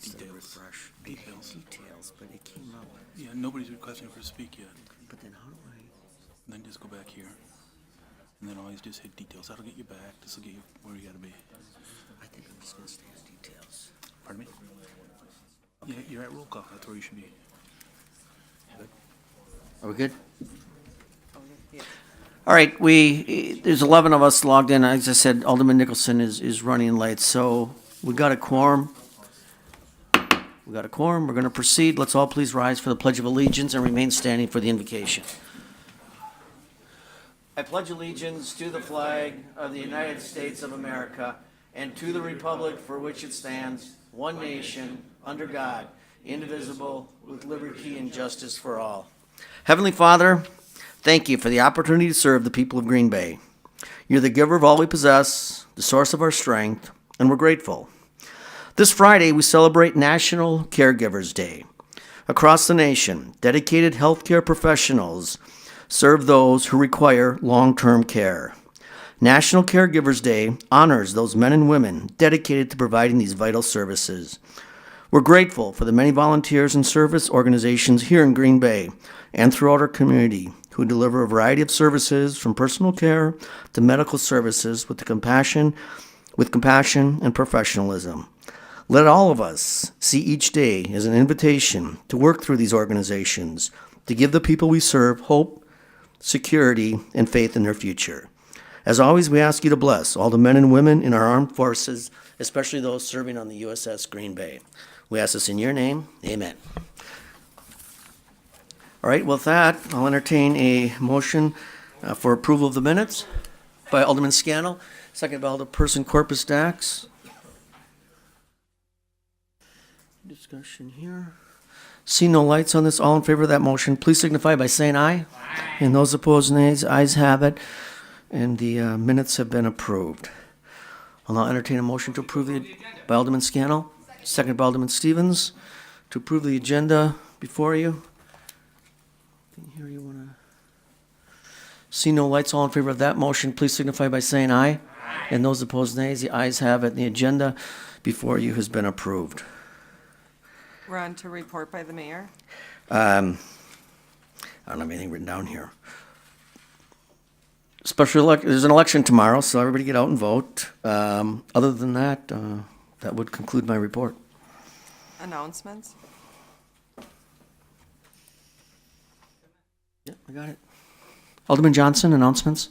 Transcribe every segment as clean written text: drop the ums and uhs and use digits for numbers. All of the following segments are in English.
Instead of Details. refresh. Details. Details, but it came up. Yeah, nobody's requesting for to speak yet. But then how do I? Then just go back here. And then always just hit details. That'll get you back. This will get you where you gotta be. I think I'm just gonna stay on details. Pardon me? Yeah, you're at roll call. That's where you should be. Are we good? All right, there's 11 of us logged in. As I said, Alderman Nicholson is running late, so we got a quorum. We got a quorum. We're gonna proceed. Let's all please rise for the Pledge of Allegiance and remain standing for the invocation. I pledge allegiance to the flag of the United States of America and to the republic for which it stands, one nation, under God, indivisible, with liberty and justice for all. Heavenly Father, thank you for the opportunity to serve the people of Green Bay. You're the giver of all we possess, the source of our strength, and we're grateful. This Friday, we celebrate National Caregivers Day. Across the nation, dedicated healthcare professionals serve those who require long-term care. National Caregivers Day honors those men and women dedicated to providing these vital services. We're grateful for the many volunteers and service organizations here in Green Bay and throughout our community who deliver a variety of services from personal care to medical services with compassion and professionalism. Let all of us see each day as an invitation to work through these organizations to give the people we serve hope, security, and faith in their future. As always, we ask you to bless all the men and women in our armed forces, especially those serving on the USS Green Bay. We ask this in your name. Amen. All right, with that, I'll entertain a motion for approval of the minutes by Alderman Scannell, second by Alderperson Corpus Dax. Discussion here. See no lights on this. All in favor of that motion, please signify by saying aye. Aye. And those opposed, nays. Ayes have it. And the minutes have been approved. I'll now entertain a motion to approve by Alderman Scannell, second by Alderman Stevens, to approve the agenda before you. Here you want to see no lights. All in favor of that motion, please signify by saying aye. Aye. And those opposed, nays. The ayes have it. And the agenda before you has been approved. We're on to report by the mayor. I don't have anything written down here. There's an election tomorrow, so everybody get out and vote. Other than that, that would conclude my report. Announcements. Yep, I got it. Alderman Johnson, announcements?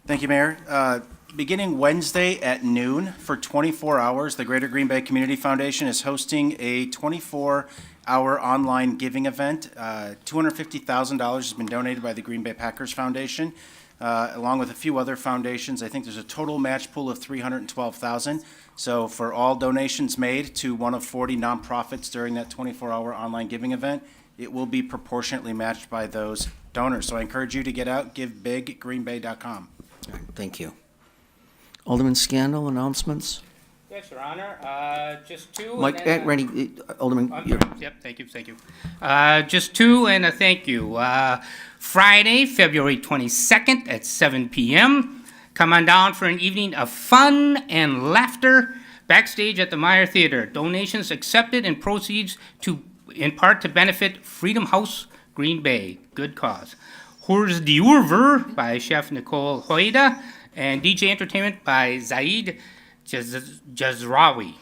Thank you, Mayor. Beginning Wednesday at noon for 24 hours, the Greater Green Bay Community Foundation is hosting a 24-hour online giving event. $250,000 has been donated by the Green Bay Packers Foundation, along with a few other foundations. I think there's a total match pool of $312,000. So for all donations made to one of 40 nonprofits during that 24-hour online giving event, it will be proportionately matched by those donors. So I encourage you to get out, givebiggreenbay.com. All right, thank you. Alderman Scannell, announcements? Yes, Your Honor. Just two. Mike, ready, Alderman. Yep, thank you. Just two and a thank you. Friday, February 22nd at 7 p.m. Come on down for an evening of fun and laughter backstage at the Meyer Theater. Donations accepted and proceeds in part to benefit Freedom House Green Bay. Good cause. Hors d'oeuvre by Chef Nicole Hoida and DJ entertainment by Zaid Jazrawi.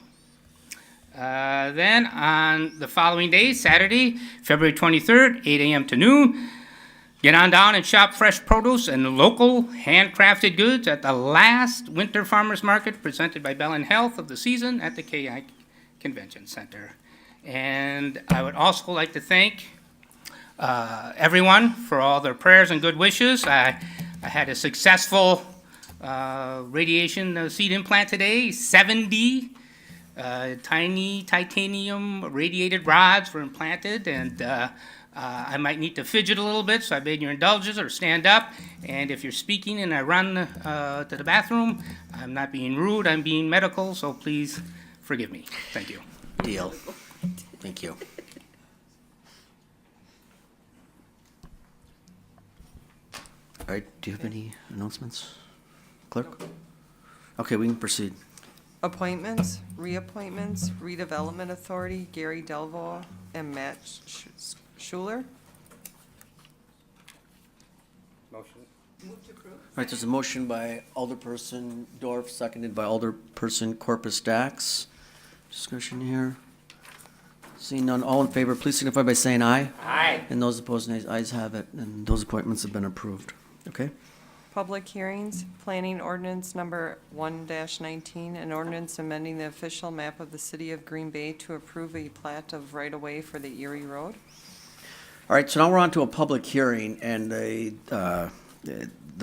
Then on the following day, Saturday, February 23rd, 8 a.m. to noon, get on down and shop fresh produce and local handcrafted goods at the last Winter Farmers Market presented by Bell and Health of the season at the KI Convention Center. And I would also like to thank everyone for all their prayers and good wishes. I had a successful radiation seed implant today. 70 tiny titanium radiated rods were implanted, and I might need to fidget a little bit, so I beg your indulgence or stand up. And if you're speaking and I run to the bathroom, I'm not being rude, I'm being medical, so please forgive me. Thank you. Deal. Thank you. All right, do you have any announcements, clerk? Okay, we can proceed. Appointments, reappointments, redevelopment authority, Gary Delvo and Matt Schuler. Motion. All right, there's a motion by Alderperson Dorf, seconded by Alderperson Corpus Dax. Discussion here. Seeing none, all in favor, please signify by saying aye. Aye. And those opposed, nays. Ayes have it, and those appointments have been approved. Okay? Public hearings, planning ordinance number 1-19, an ordinance amending the official map of the city of Green Bay to approve a plat of right-of-way for the Erie Road. All right, so now we're on to a public hearing, and the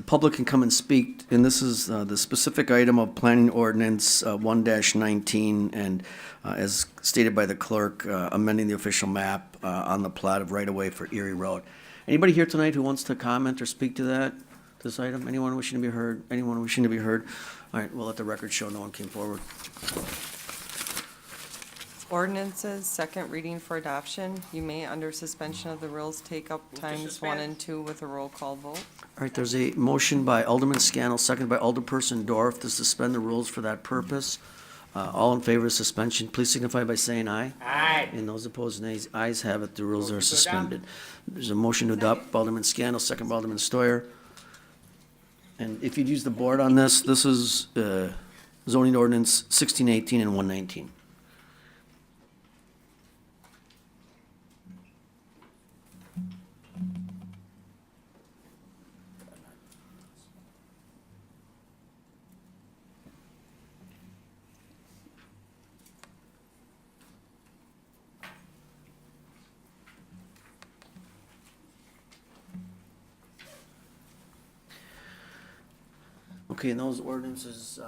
public can come and speak, and this is the specific item of planning ordinance 1-19, and as stated by the clerk, amending the official map on the plat of right-of-way for Erie Road. Anybody here tonight who wants to comment or speak to that, this item? Anyone wishing to be heard? Anyone wishing to be heard? All right, we'll let the record show no one came forward. Ordinances, second reading for adoption. You may, under suspension of the rules, take up times 1 and 2 with a roll call vote. All right, there's a motion by Alderman Scannell, seconded by Alderperson Dorf to suspend the rules for that purpose. All in favor of suspension, please signify by saying aye. Aye. And those opposed, nays. Ayes have it, the rules are Motion to adopt. suspended. There's a motion to adopt by Alderman Scannell, second by Alderman Stoyer. And if you'd use the board on this, this is zoning ordinance 1618 and 119. Okay, and those ordinances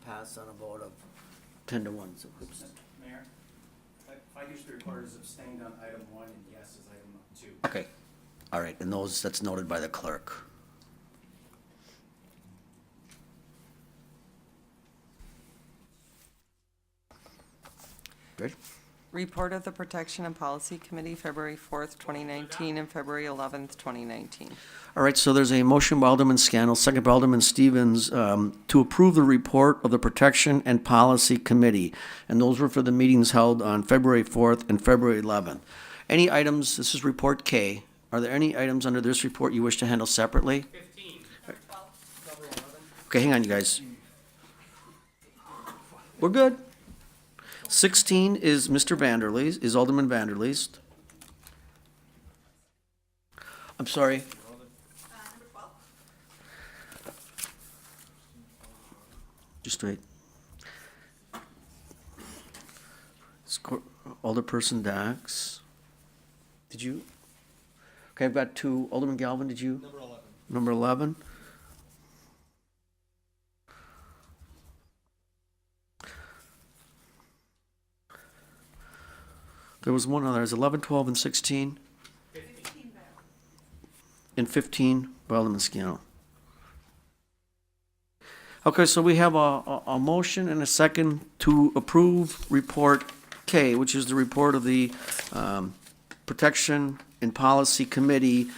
pass on a vote of 10-1. So, oops. Mayor, if I use the recorder as abstained on item 1 and yes as item 2. Okay, all right, and those, that's noted by the clerk. Good? Report of the Protection and Policy Committee, February 4th, 2019, and February 11th, 2019. All right, so there's a motion by Alderman Scannell, second by Alderman Stevens, to approve the report of the Protection and Policy Committee. And those were for the meetings held on February 4th and February 11th. Any items, this is Report K, are there any items under this report you wish to handle separately? 15. Okay, hang on, you guys. We're good. 16 is Mr. Vanderleest, is Alderman Vanderleest. I'm sorry. Just wait. Alderperson Dax. Did you? Okay, I've got two. Alderman Galvin, did you? Number 11. Number 11. There was one other. There's 11, 12, and 16. 15. And 15 by Alderman Scannell. Okay, so we have a motion and a second to approve Report K, which is the report of the Protection and Policy Committee,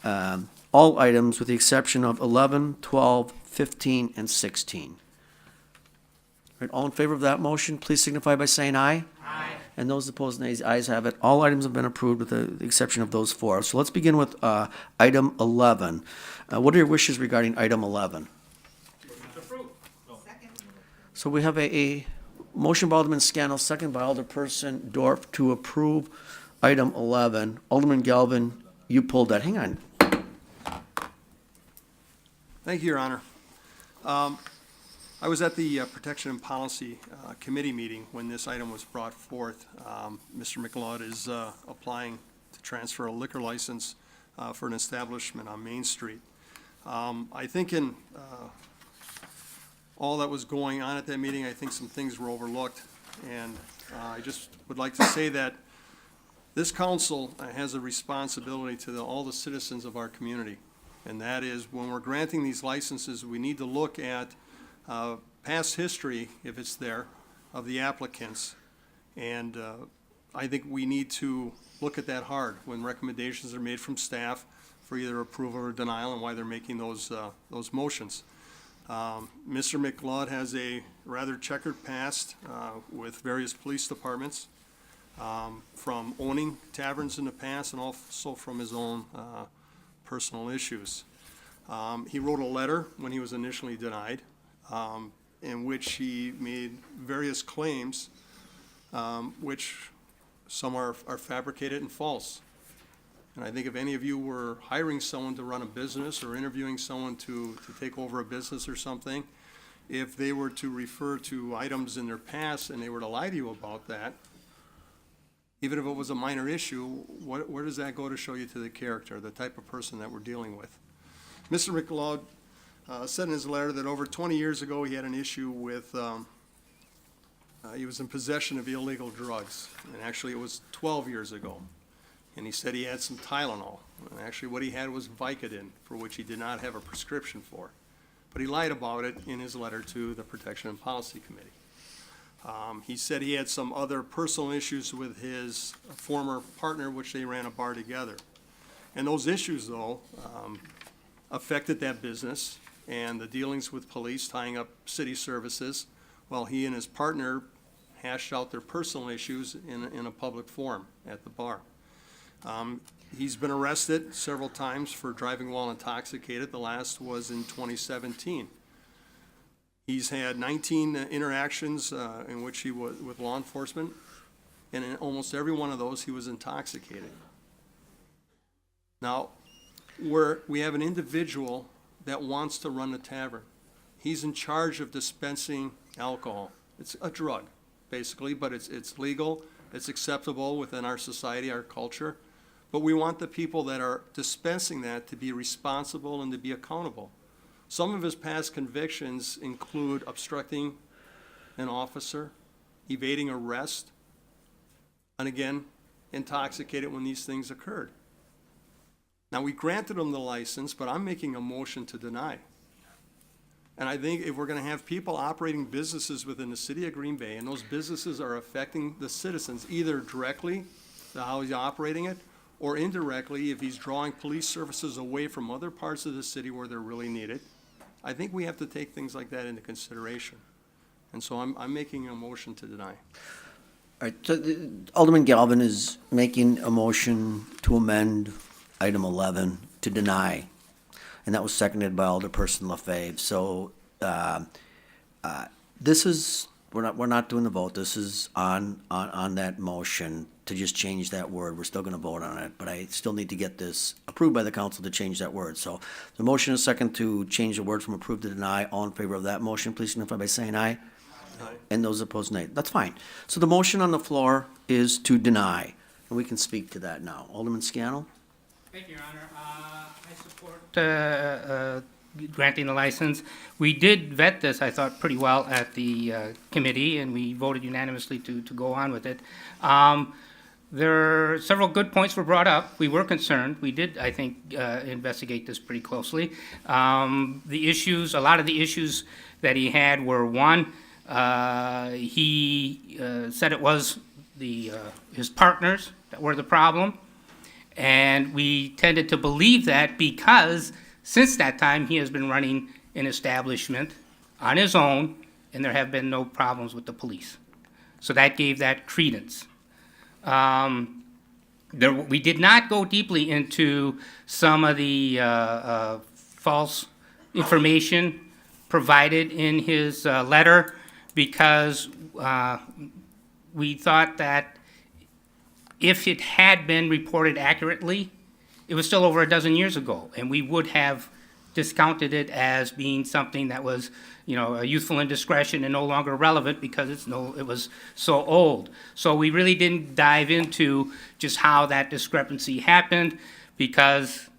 all items with the exception of 11, 12, 15, and 16. All right, all in favor of that motion, please signify by saying aye. Aye. And those opposed, nays. Ayes have it. All items have been approved with the exception of those four. So let's begin with item 11. What are your wishes regarding item 11? So we have a motion by Alderman Scannell, second by Alderperson Dorf to approve item 11. Alderman Galvin, you pulled that. Hang on. Thank you, Your Honor. I was at the Protection and Policy Committee meeting when this item was brought forth. Mr. McLeod is applying to transfer a liquor license for an establishment on Main Street. I think in all that was going on at that meeting, I think some things were overlooked. And I just would like to say that this council has a responsibility to all the citizens of our community. And that is, when we're granting these licenses, we need to look at past history, if it's there, of the applicants. And I think we need to look at that hard when recommendations are made from staff for either approval or denial and why they're making those motions. Mr. McLeod has a rather checkered past with various police departments, from owning taverns in the past and also from his own personal issues. He wrote a letter when he was initially denied, in which he made various claims, which some are fabricated and false. And I think if any of you were hiring someone to run a business or interviewing someone to take over a business or something, if they were to refer to items in their past and they were to lie to you about that, even if it was a minor issue, where does that go to show you to the character, the type of person that we're dealing with? Mr. McLeod said in his letter that over 20 years ago, he had an issue with, he was in possession of illegal drugs. And actually, it was 12 years ago. And he said he had some Tylenol. And actually, what he had was Vicodin, for which he did not have a prescription for. But he lied about it in his letter to the Protection and Policy Committee. He said he had some other personal issues with his former partner, which they ran a bar together. And those issues, though, affected that business and the dealings with police tying up city services, while he and his partner hashed out their personal issues in a public forum at the bar. He's been arrested several times for driving while intoxicated. The last was in 2017. He's had 19 interactions in which he was with law enforcement, and in almost every one of those, he was intoxicated. Now, we have an individual that wants to run a tavern. He's in charge of dispensing alcohol. It's a drug, basically, but it's legal, it's acceptable within our society, our culture. But we want the people that are dispensing that to be responsible and to be accountable. Some of his past convictions include obstructing an officer, evading arrest, and again, intoxicated when these things occurred. Now, we granted him the license, but I'm making a motion to deny. And I think if we're going to have people operating businesses within the city of Green Bay, and those businesses are affecting the citizens, either directly, how he's operating it, or indirectly, if he's drawing police services away from other parts of the city where they're really needed, I think we have to take things like that into consideration. And so I'm making a motion to deny. All right, so Alderman Galvin is making a motion to amend item 11 to deny, and that was seconded by Alderperson LaFave. So this is, we're not doing the vote. This is on that motion to just change that word. We're still going to vote on it, but I still need to get this approved by the council to change that word. So the motion is second to change the word from approve to deny. All in favor of that motion, please signify by saying aye. Aye. And those opposed, nay. That's fine. So the motion on the floor is to deny, and we can speak to that now. Alderman Scannell? Thank you, Your Honor. I support granting the license. We did vet this, I thought, pretty well at the committee, and we voted unanimously to go on with it. There are several good points were brought up. We were concerned. We did, I think, investigate this pretty closely. The issues, a lot of the issues that he had were, one, he said it was his partners that were the problem. And we tended to believe that because since that time, he has been running an establishment on his own, and there have been no problems with the police. So that gave that credence. We did not go deeply into some of the false information provided in his letter because we thought that if it had been reported accurately, it was still over a dozen years ago, and we would have discounted it as being something that was, a youthful indiscretion and no longer relevant because it was so old. So we really didn't dive into just how that discrepancy happened because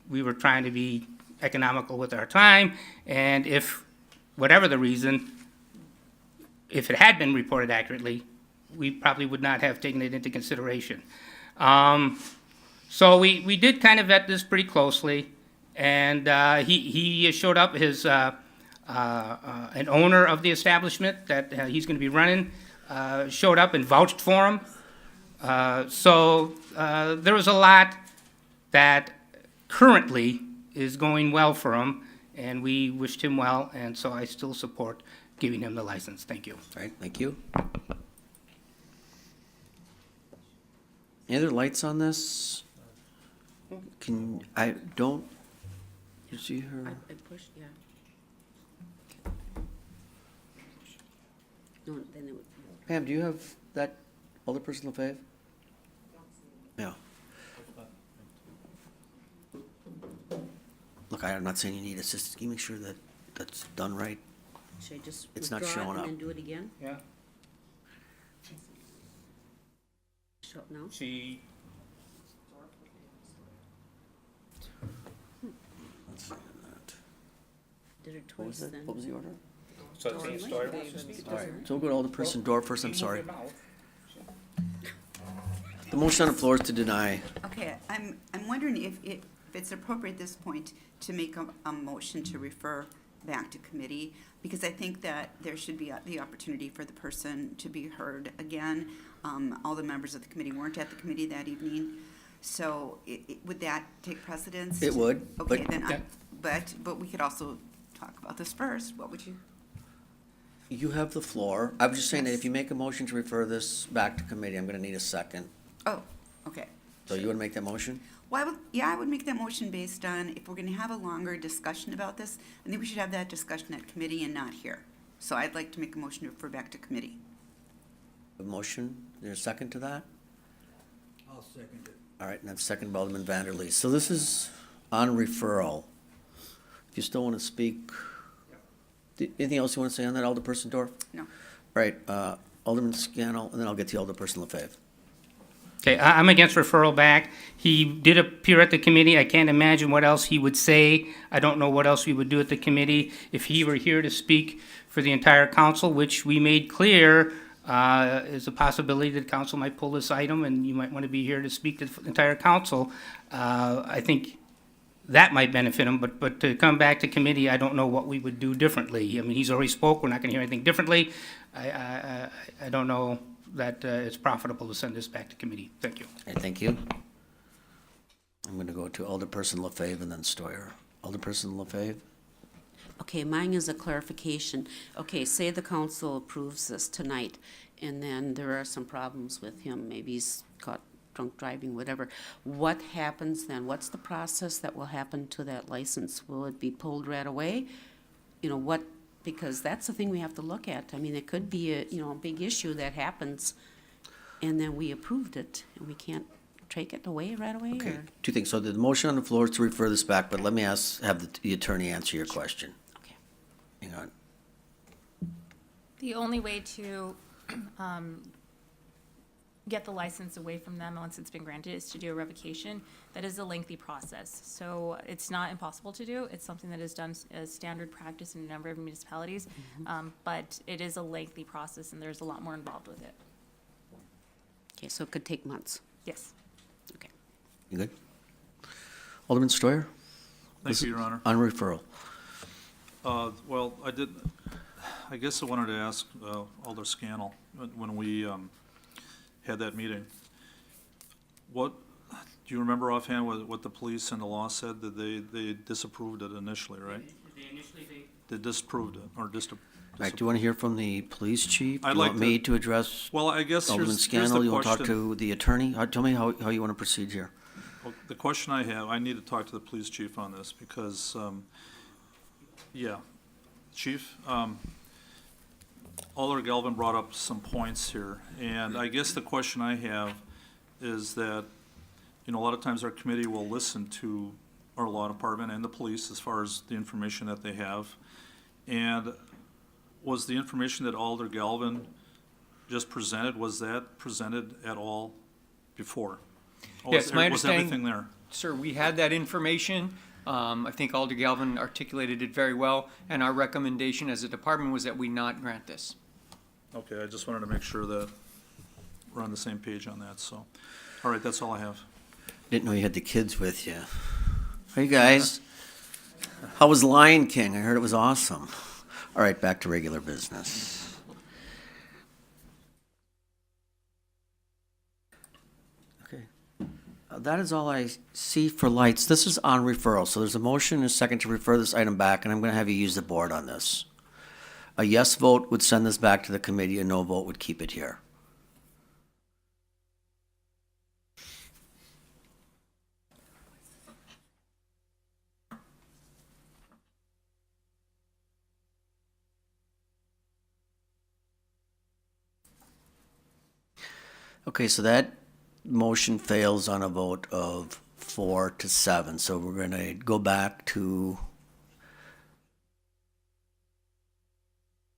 we were trying to be economical with our time, and if, whatever the reason, if it had been reported accurately, we probably would not have taken it into consideration. So we did kind of vet this pretty closely, and he showed up, an owner of the establishment that he's going to be running, showed up and vouched for him. So there was a lot that currently is going well for him, and we wished him well, and so I still support giving him the license. Thank you. All right, thank you. Any other lights on this? You see her? I pushed, yeah. No, then it would. Pam, do you have that Alderperson LaFave? Yeah. Look, I'm not saying you need assistance. Can you make sure that that's done right? Should I just It's not withdraw it showing and up. then do it again? Yeah. Show up now? She, Did it What twice was it? then. What was the order? so it's saying Stoyer wants to speak. All right, so we'll go to Alderperson Dorf first. I'm sorry. Move it out. The motion on the floor is to deny. Okay, I'm wondering if it's appropriate at this point to make a motion to refer back to committee, because I think that there should be the opportunity for the person to be heard again. All the members of the committee weren't at the committee that evening, so would that take precedence? It would, Okay, but- then, Yeah. but we could also talk about this first. What would you? You have the floor. I was just saying that if you make a motion to refer this back to committee, I'm gonna need a second. Oh, okay. So you would make that motion? Well, I would make that motion based on, if we're gonna have a longer discussion about this, I think we should have that discussion at committee and not here. So I'd like to make a motion to refer back to committee. A motion, there's a second to that? I'll second it. All right, and that's second by Alderman Vanderlee. So this is on referral. If you still want to speak, anything else you want to say on that, Alderperson Dorf? No. All right, Alderman Scannell, and then I'll get to Alderperson LaFave. Okay, I'm against referral back. He did appear at the committee. I can't imagine what else he would say. I don't know what else we would do at the committee. If he were here to speak for the entire council, which we made clear is a possibility that council might pull this item, and you might want to be here to speak to the entire council, I think that might benefit him, but to come back to committee, I don't know what we would do differently. I mean, he's already spoke, we're not going to hear anything differently. I don't know that it's profitable to send this back to committee. Thank you. Okay, thank you. I'm going to go to Alderperson LaFave and then Stoyer. Alderperson LaFave? Okay, mine is a clarification. Okay, say the council approves this tonight, and then there are some problems with him. Maybe he's caught drunk driving, whatever. What happens then? What's the process that will happen to that license? Will it be pulled right away? You know, what, because that's the thing we have to look at. I mean, it could be a, you know, a big issue that happens, and then we approved it, and we can't take it away right away, Okay, or? two things. So the motion on the floor is to refer this back, but let me have the attorney answer your question. Okay. Hang on. The only way to get the license away from them once it's been granted is to do a revocation. That is a lengthy process. So it's not impossible to do. It's something that is done as standard practice in a number of municipalities. But it is a lengthy process and there's a lot more involved with it. Okay, so it could take months. Yes. Okay. You good? Alderman Stoyer? Thank you, Your Honor. On referral. Well, I guess I wanted to ask Alder Scannell, when we had that meeting, do you remember offhand what the police and the law said? That they disapproved it initially, right? They disapproved it, or All right, do you want to hear from the police chief? Do I'd you like want me to- to address Well, I guess Alderman here's the Scannell? You want to talk question. to the attorney? Tell me how you want to proceed here. Well, the question I have, I need to talk to the police chief on this, because, yeah, Chief, Alder Galvin brought up some points here, and I guess the question I have is that, you know, a lot of times our committee will listen to our law department and the police as far as the information that they have. And was the information that Alder Galvin just presented, was that presented at all before? Or Yes, my was understanding- everything there? Sir, we had that information. I think Alder Galvin articulated it very well, and our recommendation as a department was that we not grant this. Okay, I just wanted to make sure that we're on the same page on that, so. All right, that's all I have. Didn't know you had the kids with you. Hey, guys. How was Lion King? I heard it was awesome. All right, back to regular business. Okay. That is all I see for lights. This is on referral, so there's a motion and a second to refer this item back, and I'm gonna have you use the board on this. A yes vote would send this back to the committee, a no vote would keep it here. Okay, so that motion fails on a vote of 4-7, so we're gonna go back to,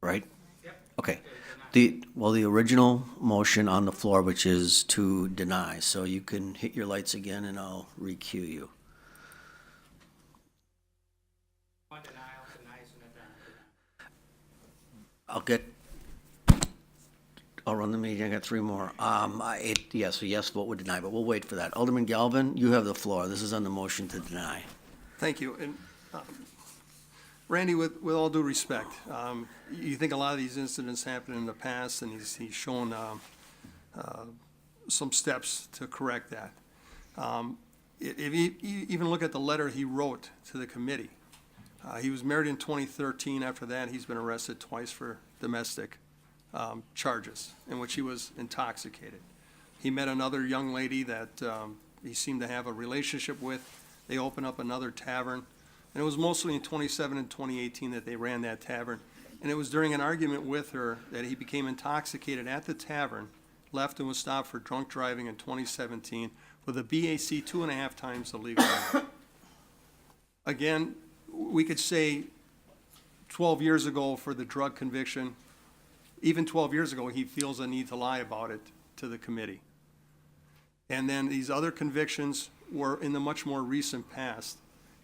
right? Yep. Okay. The original motion on the floor, which is to deny, so you can hit your lights again and I'll recue you. I'll run the meeting, I got 3 more. Yes, a yes vote would deny, but we'll wait for that. Alderman Galvin, you have the floor. This is on the motion to deny. Thank you. And Randy, with all due respect, you think a lot of these incidents happened in the past, and he's shown some steps to correct that. If you even look at the letter he wrote to the committee, he was married in 2013. After that, he's been arrested twice for domestic charges in which he was intoxicated. He met another young lady that he seemed to have a relationship with. They opened up another tavern, and it was mostly in 2017 and 2018 that they ran that tavern. And it was during an argument with her that he became intoxicated at the tavern, left and was stopped for drunk driving in 2017 with a BAC 2.5 times the legal limit. Again, we could say 12 years ago for the drug conviction, even 12 years ago, he feels a need to lie about it to the committee. And then these other convictions were in the much more recent past.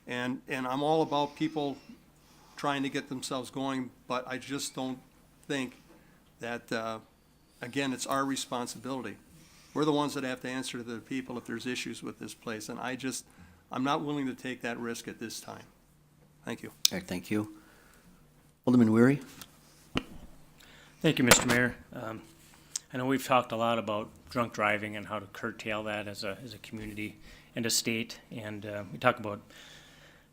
And I'm all about people trying to get themselves going, but I just don't think that, again, it's our responsibility. We're the ones that have to answer to the people if there's issues with this place. And I'm not willing to take that risk at this time. Thank you. All right, thank you. Alderman Weary? Thank you, Mr. Mayor. I know we've talked a lot about drunk driving and how to curtail that as a community and a state, and we talk about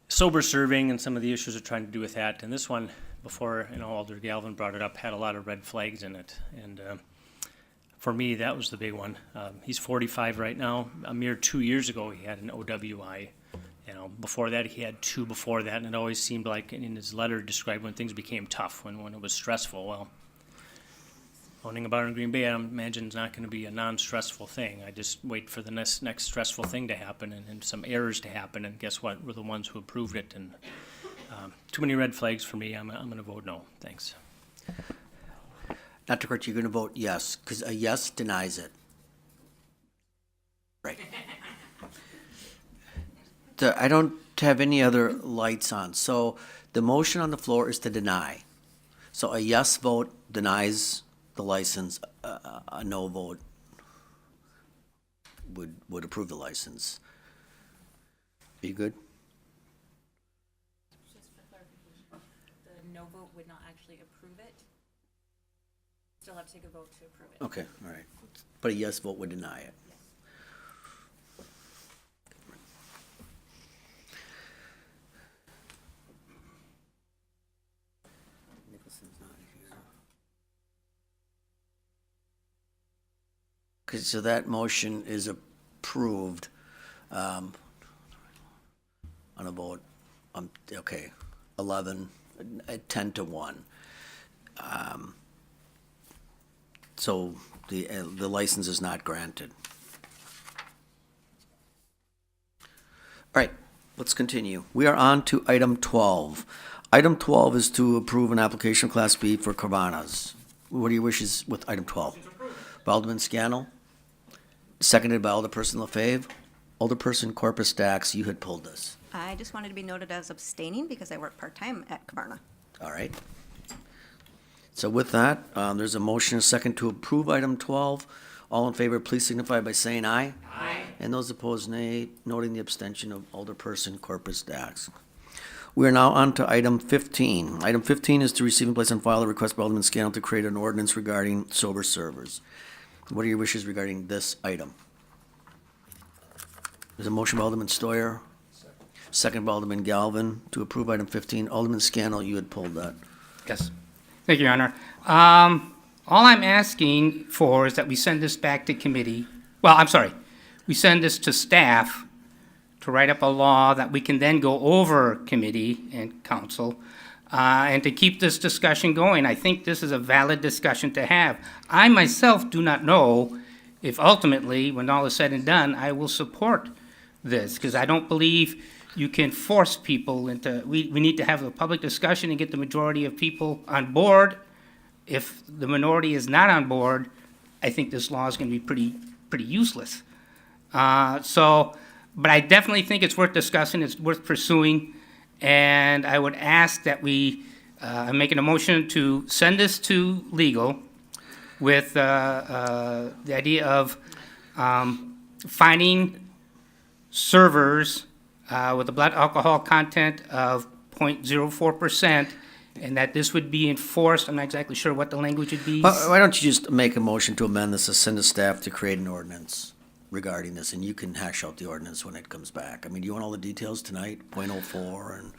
sober serving and some of the issues we're trying to do with that. And this one, before Alder Galvin brought it up, had a lot of red flags in it, and for me, that was the big one. He's 45 right now. A mere 2 years ago, he had an OWI. Before that, he had 2 before that, and it always seemed like in his letter described when things became tough, when it was stressful. Well, owning a bar in Green Bay, I imagine, is not going to be a non-stressful thing. I just wait for the next stressful thing to happen and some errors to happen, and guess what? We're the ones who approved it, and too many red flags for me. I'm going to vote no. Thanks. Dr. Kurt, you're going to vote yes, because a yes denies it. Right. I don't have any other lights on, so the motion on the floor is to deny. So a yes vote denies the license, a no vote would approve the license. Are you good? Just for clarification, the no vote would not actually approve it. Still have to take a vote to approve it. Okay, all right. But a yes vote would deny it. Okay, so that motion is approved on a vote, okay, 10-1. So the license is not granted. All right, let's continue. We are on to item 12. Item 12 is to approve an application of Class B for Carvanas. What are your wishes with item 12? By Alderman Scannell, seconded by Alderperson LaFave. Alderperson Corpus Dax, you had pulled this. I just wanted to be noted as abstaining because I work part-time at Cavarna. All right. So with that, there's a motion, a second to approve item 12. All in favor, please signify by saying aye. Aye. And those opposed, nay, noting the abstention of Alderperson Corpus Dax. We are now on to item 15. Item 15 is to receive and place on file a request by Alderman Scannell to create an ordinance regarding sober servers. What are your wishes regarding this item? There's a motion by Alderman Stoyer, second by Alderman Galvin to approve item 15. Alderman Scannell, you had pulled that. Yes. Thank you, Your Honor. All I'm asking for is that we send this back to committee. Well, I'm sorry. We send this to staff to write up a law that we can then go over committee and council, and to keep this discussion going. I think this is a valid discussion to have. I myself do not know if ultimately, when all is said and done, I will support this, because I don't believe you can force people into, we need to have a public discussion and get the majority of people on board. If the minority is not on board, I think this law is going to be pretty useless. But I definitely think it's worth discussing, it's worth pursuing, and I would ask that we, I'm making a motion to send this to legal with the idea of finding servers with a blood alcohol content of 0.04%, and that this would be enforced. I'm not exactly sure what the language would be. Why don't you just make a motion to amend this, to send to staff to create an ordinance regarding this, and you can hash out the ordinance when it comes back. I mean, do you want all the details tonight? 0.04 and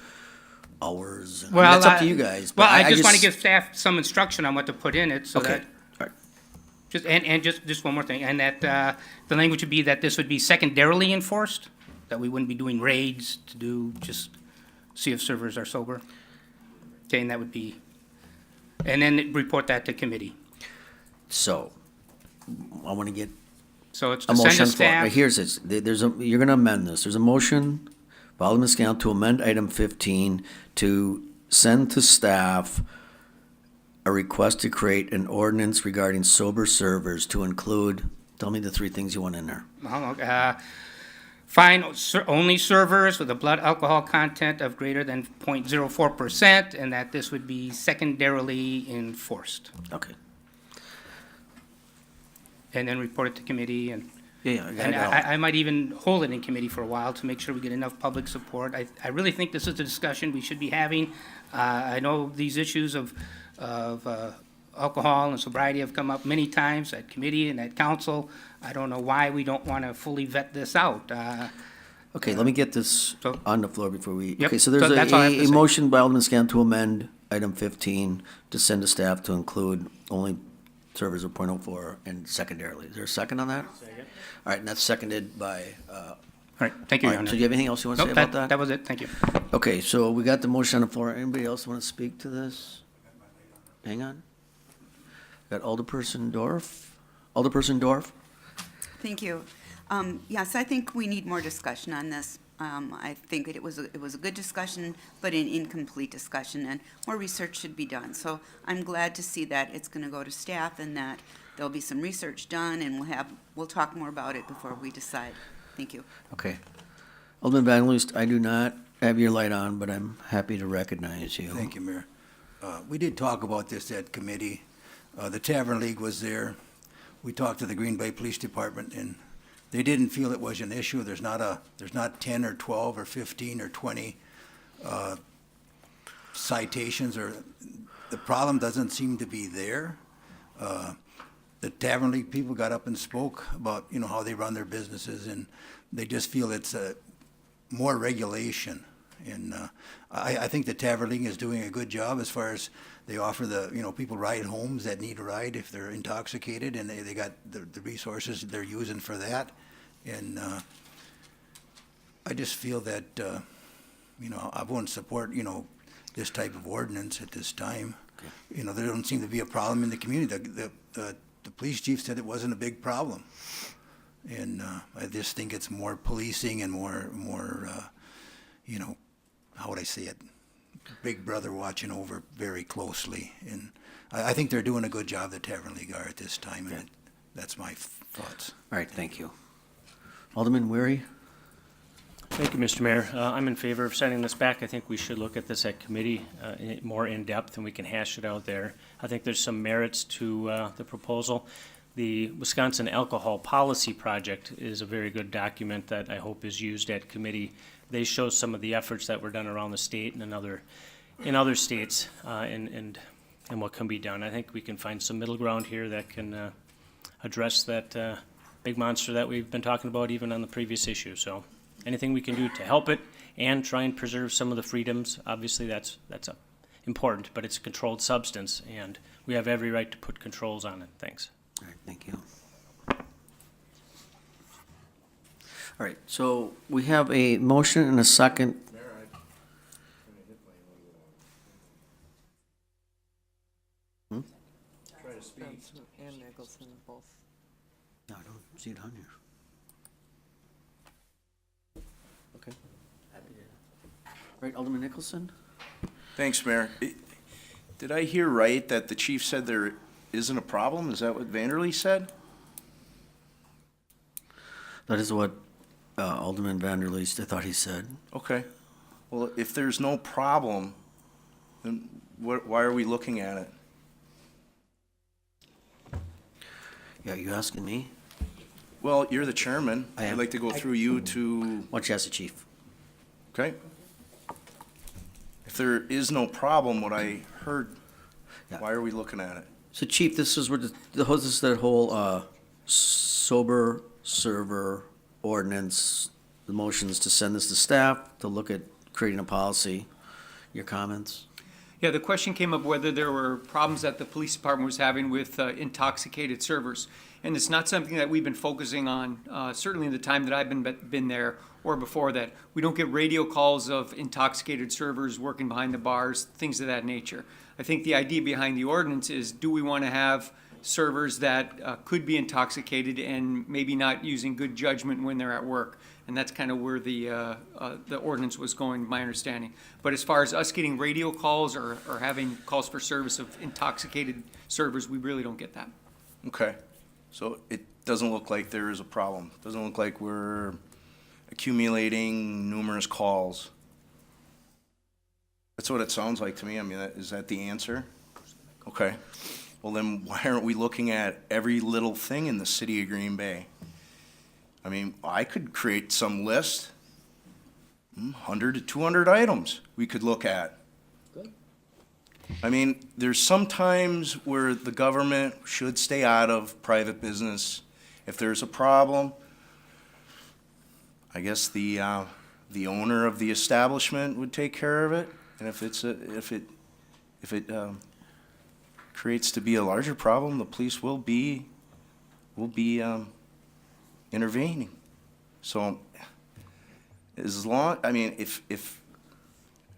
hours? And, I mean, that's up to you guys. Well, but I just want to give staff some instruction on what to put in it, so Okay, that, all right. just one more thing, and that the language would be that this would be secondarily enforced, that we wouldn't be doing raids to do, just see if servers are sober. Okay, and that would be, and then report that to committee. So, I want to get So it's a to send motion to on the floor. staff. Here's it. You're going to amend this. There's a motion by Alderman Scannell to amend item 15 to send to staff a request to create an ordinance regarding sober servers to include, tell me the three things you want in there. Find only servers with a blood alcohol content of greater than 0.04%, and that this would be secondarily enforced. Okay. And then report it to committee, and Yeah, I got and it all. I might even hold it in committee for a while to make sure we get enough public support. I really think this is a discussion we should be having. I know these issues of alcohol and sobriety have come up many times at committee and at council. I don't know why we don't want to fully vet this out. Okay, let me get this So- on the floor before we, Yep, okay, so so there's that's all I have to a say. motion by Alderman Scannell to amend item 15 to send to staff to include only servers of .04 and secondarily. Is there a second on that? Second. All right, and that's seconded by, All right, thank you, all Your right, so Honor. do you have anything else you want to say Nope, about that? that was it, thank you. Okay, so we got the motion on the floor. Anybody else want to speak to this? Hang on. Got Alderperson Dorf? Alderperson Dorf? Thank you. Yes, I think we need more discussion on this. I think it was a good discussion, but an incomplete discussion, and more research should be done. So I'm glad to see that it's going to go to staff and that there'll be some research done, and we'll talk more about it before we decide. Thank you. Okay. Alderman Van Loest, I do not have your light on, but I'm happy to recognize you. Thank you, Mayor. We did talk about this at committee. The Tavern League was there. We talked to the Green Bay Police Department, and they didn't feel it was an issue. There's not 10 or 12 or 15 or 20 citations, or the problem doesn't seem to be there. The Tavern League people got up and spoke about, how they run their businesses, and they just feel it's more regulation. And I think the Tavern League is doing a good job as far as they offer people ride homes that need a ride if they're intoxicated, and they got the resources they're using for that. And I just feel that, I won't support, this type of ordinance at this time. There don't seem to be a problem in the community. The police chief said it wasn't a big problem. And I just think it's more policing and more how would I say it? Big brother watching over very closely. And I think they're doing a good job, the Tavern League are at this time, and that's my thoughts. All right, thank you. Alderman Weary? Thank you, Mr. Mayor. I'm in favor of sending this back. I think we should look at this at committee more in depth, and we can hash it out there. I think there's some merits to the proposal. The Wisconsin Alcohol Policy Project is a very good document that I hope is used at committee. They show some of the efforts that were done around the state and in other states, and what can be done. I think we can find some middle ground here that can address that big monster that we've been talking about even on the previous issue. So anything we can do to help it and try and preserve some of the freedoms, obviously that's important, but it's a controlled substance, and we have every right to put controls on it. Thanks. All right, thank you. All right, so we have a motion and a second. And Nicholson, both. No, I don't see it on here. Okay. Right, Alderman Nicholson? Thanks, Mayor. Did I hear right that the chief said there isn't a problem? Is that what Vanderlee said? That is what Alderman Vanderleest, I thought he said. Okay. Well, if there's no problem, then why are we looking at it? Yeah, you asking me? Well, you're the chairman. I am. I'd like to go through you to, Why don't you ask the chief? okay? If there is no problem, what I heard, Yeah. why are we looking at it? So Chief, this is where this is that whole sober server ordinance, the motions to send this to staff, to look at creating a policy. Your comments? Yeah, the question came up whether there were problems that the police department was having with intoxicated servers. And it's not something that we've been focusing on, certainly in the time that I've been there or before that. We don't get radio calls of intoxicated servers working behind the bars, things of that nature. I think the idea behind the ordinance is, do we want to have servers that could be intoxicated and maybe not using good judgment when they're at work? And that's kind of where the ordinance was going, my understanding. But as far as us getting radio calls or having calls for service of intoxicated servers, we really don't get that. Okay. So it doesn't look like there is a problem. Doesn't look like we're accumulating numerous calls. That's what it sounds like to me. I mean, is that the answer? Okay. Well, then why aren't we looking at every little thing in the city of Green Bay? I mean, I could create some list, 100 to 200 items we could look at. I mean, there's some times where the government should stay out of private business. If there's a problem, I guess the owner of the establishment would take care of it. And if it creates to be a larger problem, the police will be intervening. So as long, I mean, if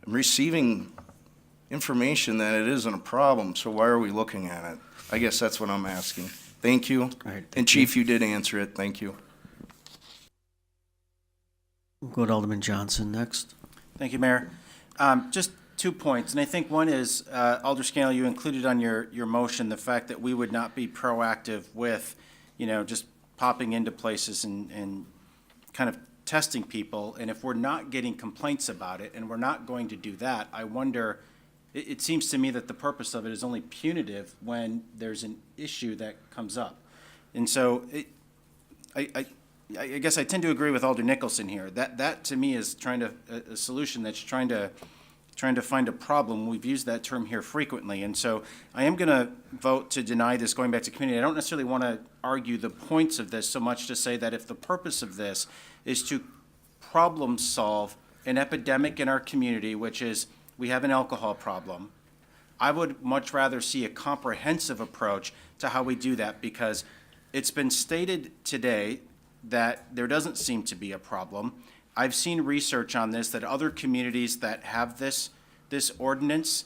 I'm receiving information that it isn't a problem, so why are we looking at it? I guess that's what I'm asking. Thank you. All right, And Chief, you did answer it. Thank you. We'll go to Alderman Johnson next. Thank you, Mayor. Just 2 points, and I think one is, Alder Scannell, you included on your motion the fact that we would not be proactive with, just popping into places and kind of testing people, and if we're not getting complaints about it, and we're not going to do that, I wonder, it seems to me that the purpose of it is only punitive when there's an issue that comes up. And so, I guess I tend to agree with Alder Nicholson here. That to me is a solution that's trying to find a problem. We've used that term here frequently, and so I am going to vote to deny this going back to committee. I don't necessarily want to argue the points of this so much to say that if the purpose of this is to problem solve an epidemic in our community, which is we have an alcohol problem, I would much rather see a comprehensive approach to how we do that, because it's been stated today that there doesn't seem to be a problem. I've seen research on this, that other communities that have this ordinance,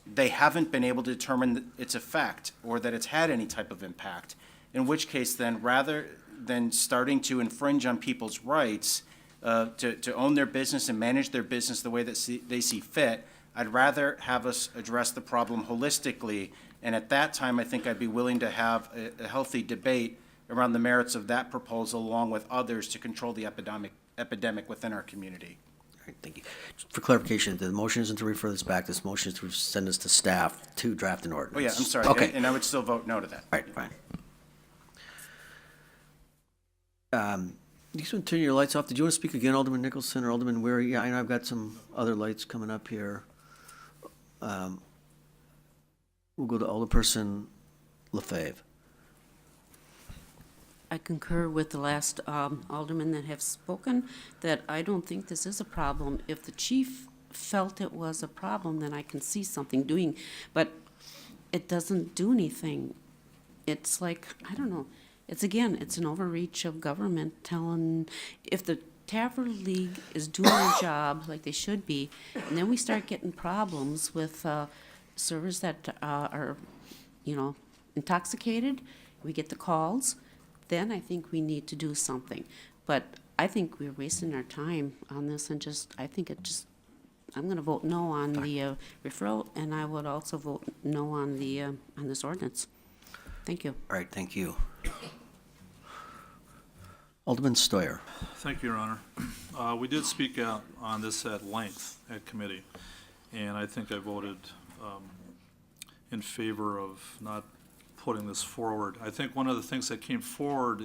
they haven't been able to determine its effect or that it's had any type of impact. In which case then, rather than starting to infringe on people's rights to own their business and manage their business the way that they see fit, I'd rather have us address the problem holistically. And at that time, I think I'd be willing to have a healthy debate around the merits of that proposal along with others to control the epidemic within our community. All right, thank you. For clarification, the motion isn't to refer this back, this motion is to send this to staff to draft an ordinance. Oh, yeah, I'm sorry. Okay. And I would still vote no to that. All right, fine. You just want to turn your lights off. Did you want to speak again, Alderman Nicholson or Alderman Weary? Yeah, I know I've got some other lights coming up here. We'll go to Alderperson LaFave. I concur with the last aldermen that have spoken, that I don't think this is a problem. If the chief felt it was a problem, then I can see something doing, but it doesn't do anything. It's like, I don't know, it's an overreach of government telling, if the Tavern League is doing their job like they should be, and then we start getting problems with servers that are, intoxicated, we get the calls, then I think we need to do something. But I think we're wasting our time on this and I'm gonna vote no on the referral, and I would also vote no on this ordinance. Thank you. All right, thank you. Alderman Stoyer. Thank you, Your Honor. We did speak out on this at length at committee, and I think I voted in favor of not putting this forward. I think one of the things that came forward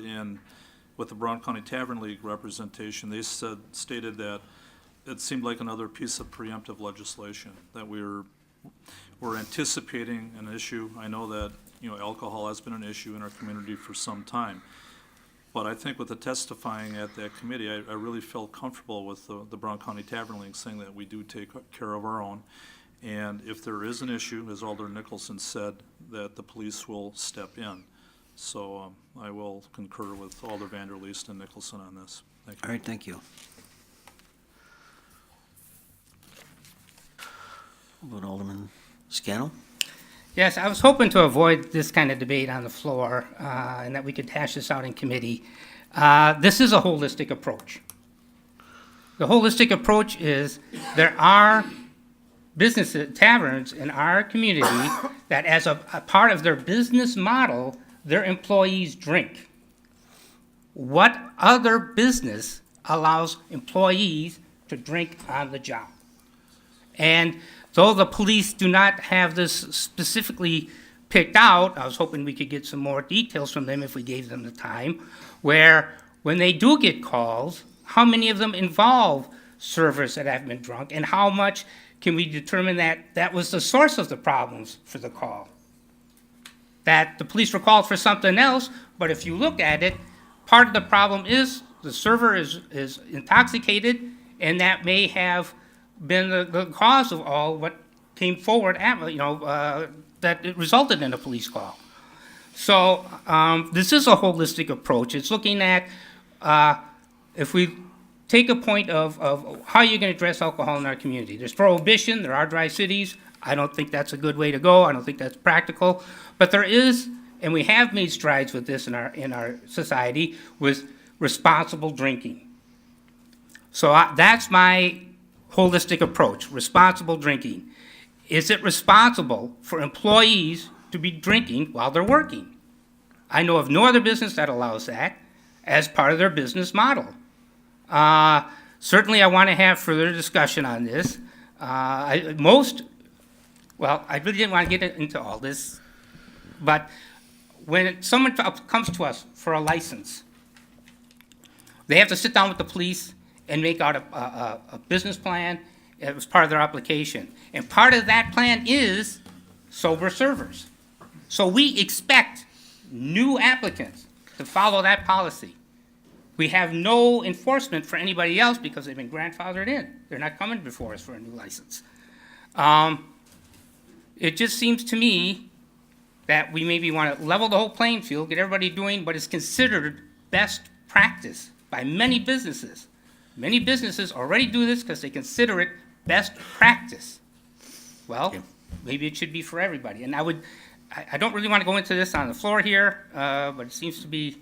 with the Brown County Tavern League representation, they stated that it seemed like another piece of preemptive legislation, that we're anticipating an issue. I know that, alcohol has been an issue in our community for some time. But I think with the testifying at that committee, I really felt comfortable with the Brown County Tavern League saying that we do take care of our own. And if there is an issue, as Alder Nicholson said, that the police will step in. So I will concur with Alder Vanderleest and Nicholson on this. Thank you. All right, thank you. Alderman Scannell? Yes, I was hoping to avoid this kind of debate on the floor, and that we could hash this out in committee. This is a holistic approach. The holistic approach is there are businesses, taverns in our community that as a part of their business model, their employees drink. What other business allows employees to drink on the job? And though the police do not have this specifically picked out, I was hoping we could get some more details from them if we gave them the time, where when they do get calls, how many of them involve servers that have been drunk, and how much can we determine that that was the source of the problems for the call? That the police were called for something else, but if you look at it, part of the problem is the server is intoxicated, and that may have been the cause of all what came forward, that it resulted in a police call. So this is a holistic approach. It's looking at, if we take a point of how you're going to address alcohol in our community. There's prohibition, there are dry cities. I don't think that's a good way to go. I don't think that's practical. But there is, and we have made strides with this in our society, with responsible drinking. So that's my holistic approach, responsible drinking. Is it responsible for employees to be drinking while they're working? I know of no other business that allows that as part of their business model. Certainly I want to have further discussion on this. I really didn't want to get into all this, but when someone comes to us for a license, they have to sit down with the police and make out a business plan. It was part of their application. And part of that plan is sober servers. So we expect new applicants to follow that policy. We have no enforcement for anybody else because they've been grandfathered in. They're not coming before us for a new license. It just seems to me that we maybe want to level the whole playing field, get everybody doing what is considered best practice by many businesses. Many businesses already do this because they consider it best practice. Well, maybe it should be for everybody. And I don't really want to go into this on the floor here, but it seems to be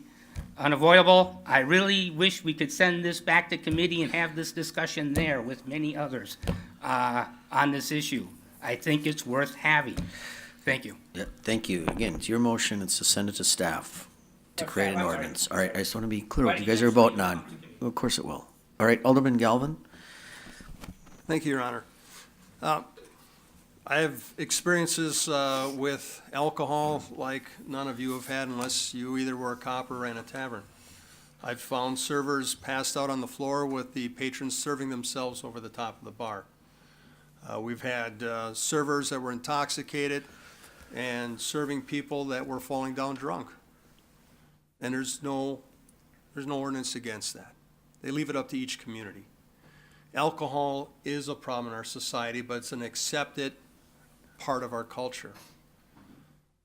unavoidable. I really wish we could send this back to committee and have this discussion there with many others on this issue. I think it's worth having. Thank you. Yeah, thank you. Again, it's your motion, it's to send it to staff to create an ordinance. All right, I just want to be clear what you guys are voting on. Of course it will. All right, Alderman Galvin? Thank you, Your Honor. I have experiences with alcohol like none of you have had unless you either were a cop or ran a tavern. I've found servers passed out on the floor with the patrons serving themselves over the top of the bar. We've had servers that were intoxicated and serving people that were falling down drunk. And there's no ordinance against that. They leave it up to each community. Alcohol is a problem in our society, but it's an accepted part of our culture.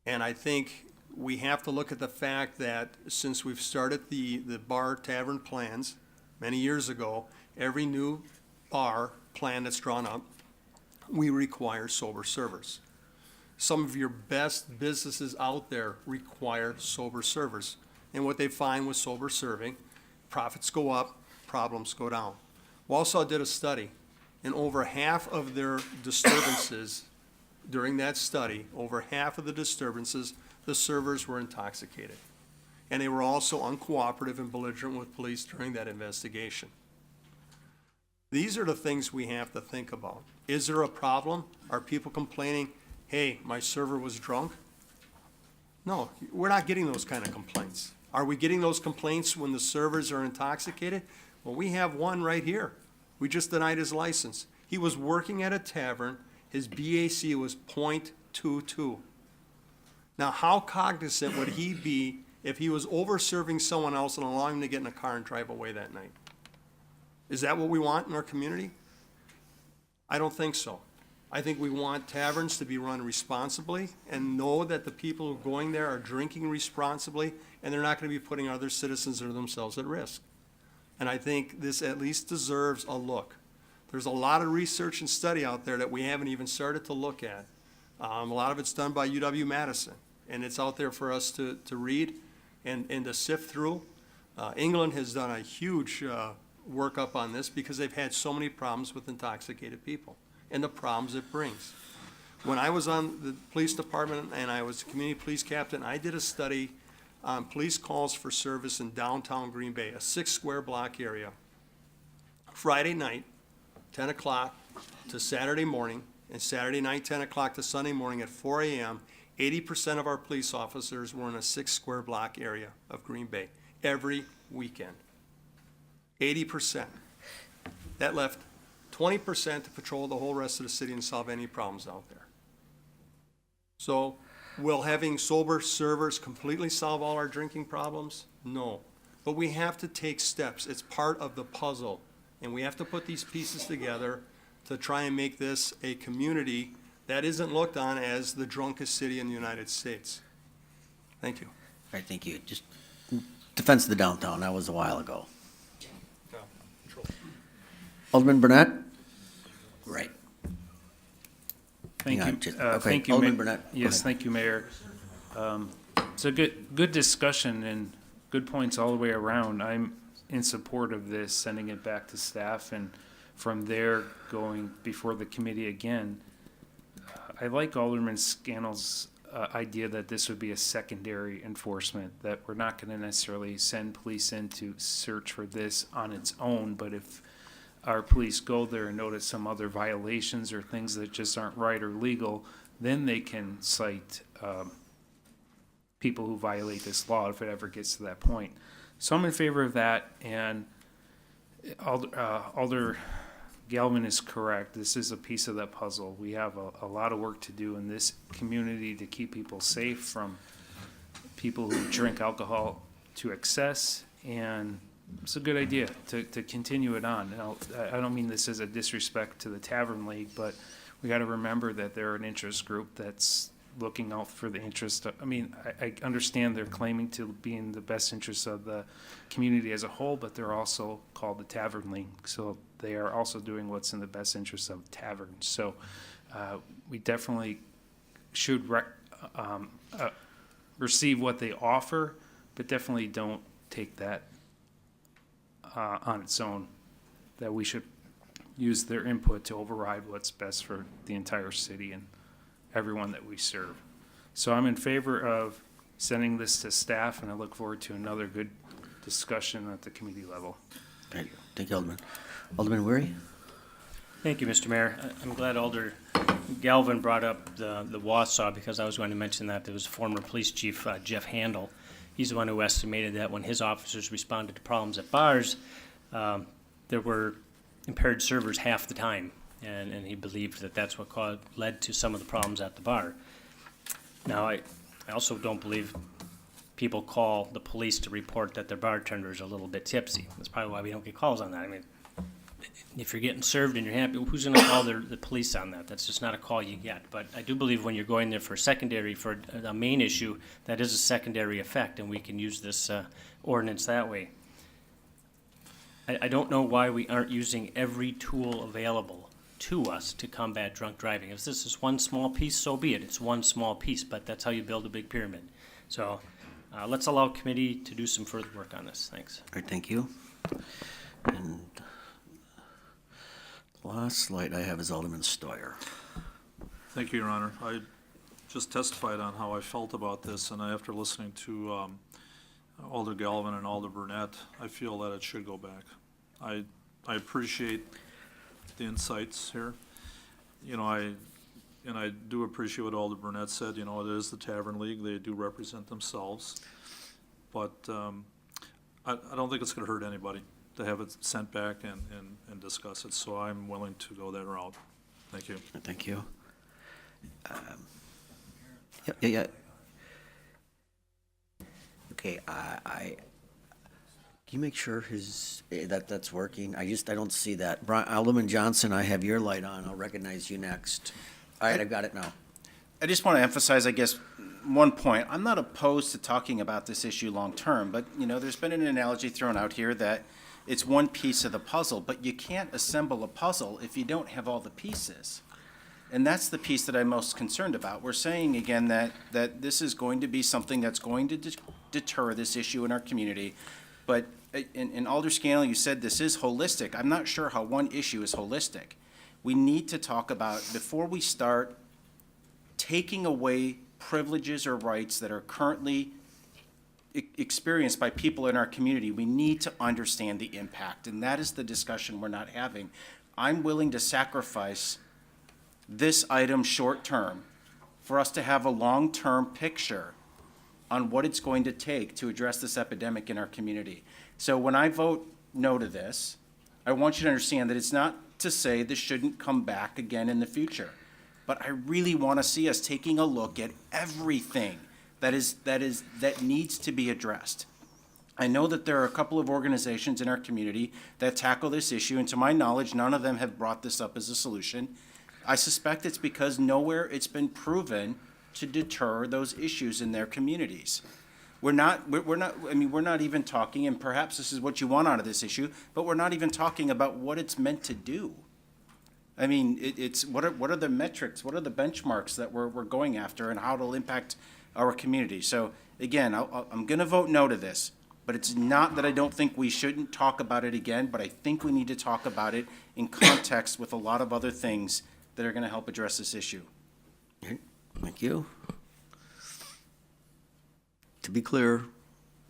And I think we have to look at the fact that since we've started the bar tavern plans many years ago, every new bar plan that's drawn up, we require sober servers. Some of your best businesses out there require sober servers. And what they find with sober serving, profits go up, problems go down. Walsall did a study, and over half of their disturbances during that study, over half of the disturbances, the servers were intoxicated. And they were also uncooperative and belligerent with police during that investigation. These are the things we have to think about. Is there a problem? Are people complaining, hey, my server was drunk? No, we're not getting those kind of complaints. Are we getting those complaints when the servers are intoxicated? Well, we have one right here. We just denied his license. He was working at a tavern. His BAC was .22. Now, how cognizant would he be if he was over-serving someone else and allowing him to get in a car and drive away that night? Is that what we want in our community? I don't think so. I think we want taverns to be run responsibly and know that the people who are going there are drinking responsibly and they're not going to be putting other citizens or themselves at risk. And I think this at least deserves a look. There's a lot of research and study out there that we haven't even started to look at. A lot of it's done by UW-Madison, and it's out there for us to read and to sift through. England has done a huge workup on this because they've had so many problems with intoxicated people and the problems it brings. When I was on the police department and I was a community police captain, I did a study on police calls for service in downtown Green Bay, a 6 square block area. Friday night, 10 o'clock to Saturday morning, and Saturday night, 10 o'clock to Sunday morning at 4 a.m., 80% of our police officers were in a 6 square block area of Green Bay every weekend. 80%. That left 20% to patrol the whole rest of the city and solve any problems out there. So, will having sober servers completely solve all our drinking problems? No. But we have to take steps. It's part of the puzzle. And we have to put these pieces together to try and make this a community that isn't looked on as the drunkest city in the United States. Thank you. All right, thank you. Just defense of the downtown, that was a while ago. Alderman Burnett? Right. Thank Hang on, you. just- okay, Thank you, Alderman Ma- Burnett, go Yes, ahead. thank you, Mayor. It's a good discussion and good points all the way around. I'm in support of this, sending it back to staff and from there going before the committee again. I like Alderman Scannell's idea that this would be a secondary enforcement, that we're not going to necessarily send police in to search for this on its own, but if our police go there and notice some other violations or things that just aren't right or legal, then they can cite people who violate this law if it ever gets to that point. So I'm in favor of that, and Alder Galvin is correct. This is a piece of that puzzle. We have a lot of work to do in this community to keep people safe from people who drink alcohol to excess, and it's a good idea to continue it on. Now, I don't mean this as a disrespect to the Tavern League, but we got to remember that they're an interest group that's looking out for the interest. I understand they're claiming to be in the best interest of the community as a whole, but they're also called the Tavern League. So they are also doing what's in the best interest of taverns. So we definitely should receive what they offer, but definitely don't take that on its own, that we should use their input to override what's best for the entire city and everyone that we serve. So I'm in favor of sending this to staff, and I look forward to another good discussion at the committee level. Thank you, Alderman. Alderman Weary? Thank you, Mr. Mayor. I'm glad Alder Galvin brought up the Wausau, because I was going to mention that there was former police chief Jeff Handel. He's the one who estimated that when his officers responded to problems at bars, there were impaired servers half the time, and he believed that that's what led to some of the problems at the bar. Now, I also don't believe people call the police to report that their bartender's a little bit tipsy. That's probably why we don't get calls on that. I mean, if you're getting served and you're happy, who's gonna call the police on that? That's just not a call you get. But I do believe when you're going there for a main issue, that is a secondary effect, and we can use this ordinance that way. I don't know why we aren't using every tool available to us to combat drunk driving. If this is one small piece, so be it. It's one small piece, but that's how you build a big pyramid. So let's allow committee to do some further work on this. Thanks. All right, thank you. And the last slide I have is Alderman Steuer. Thank you, Your Honor. I just testified on how I felt about this, and after listening to Alder Galvin and Alder Burnett, I feel that it should go back. I appreciate the insights here. You know, I do appreciate what Alder Burnett said. You know, it is the Tavern League. They do represent themselves. But I don't think it's going to hurt anybody to have it sent back and discuss it. So I'm willing to go that route. Thank you. Thank you. Yeah. Okay, can you make sure that's working? I don't see that. Alderman Johnson, I have your light on. I'll recognize you next. All right, I've got it now. I just want to emphasize, I guess, one point. I'm not opposed to talking about this issue long-term, but, you know, there's been an analogy thrown out here that it's one piece of the puzzle, but you can't assemble a puzzle if you don't have all the pieces. And that's the piece that I'm most concerned about. We're saying, again, that this is going to be something that's going to deter this issue in our community. But in Alder Scannell, you said this is holistic. I'm not sure how one issue is holistic. We need to talk about, before we start taking away privileges or rights that are currently experienced by people in our community, we need to understand the impact. And that is the discussion we're not having. I'm willing to sacrifice this item short-term for us to have a long-term picture on what it's going to take to address this epidemic in our community. So when I vote no to this, I want you to understand that it's not to say this shouldn't come back again in the future, but I really want to see us taking a look at everything that needs to be addressed. I know that there are a couple of organizations in our community that tackle this issue, and to my knowledge, none of them have brought this up as a solution. I suspect it's because nowhere it's been proven to deter those issues in their communities. We're not even talking, and perhaps this is what you want out of this issue, but we're not even talking about what it's meant to do. I mean, it's what are the metrics, what are the benchmarks that we're going after, and how it'll impact our community. So again, I'm gonna vote no to this, but it's not that I don't think we shouldn't talk about it again, but I think we need to talk about it in context with a lot of other things that are gonna help address this issue. Thank you. To be clear,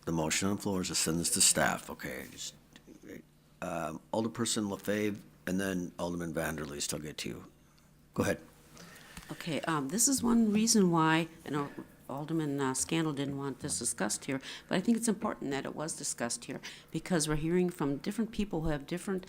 the motion on the floor is to send this to staff. Okay, Alderperson LaFave and then Alderman Vanderleest, I'll get to you. Go ahead. Okay, this is one reason why, Alderman Scannell didn't want this discussed here, but I think it's important that it was discussed here, because we're hearing from different people who have different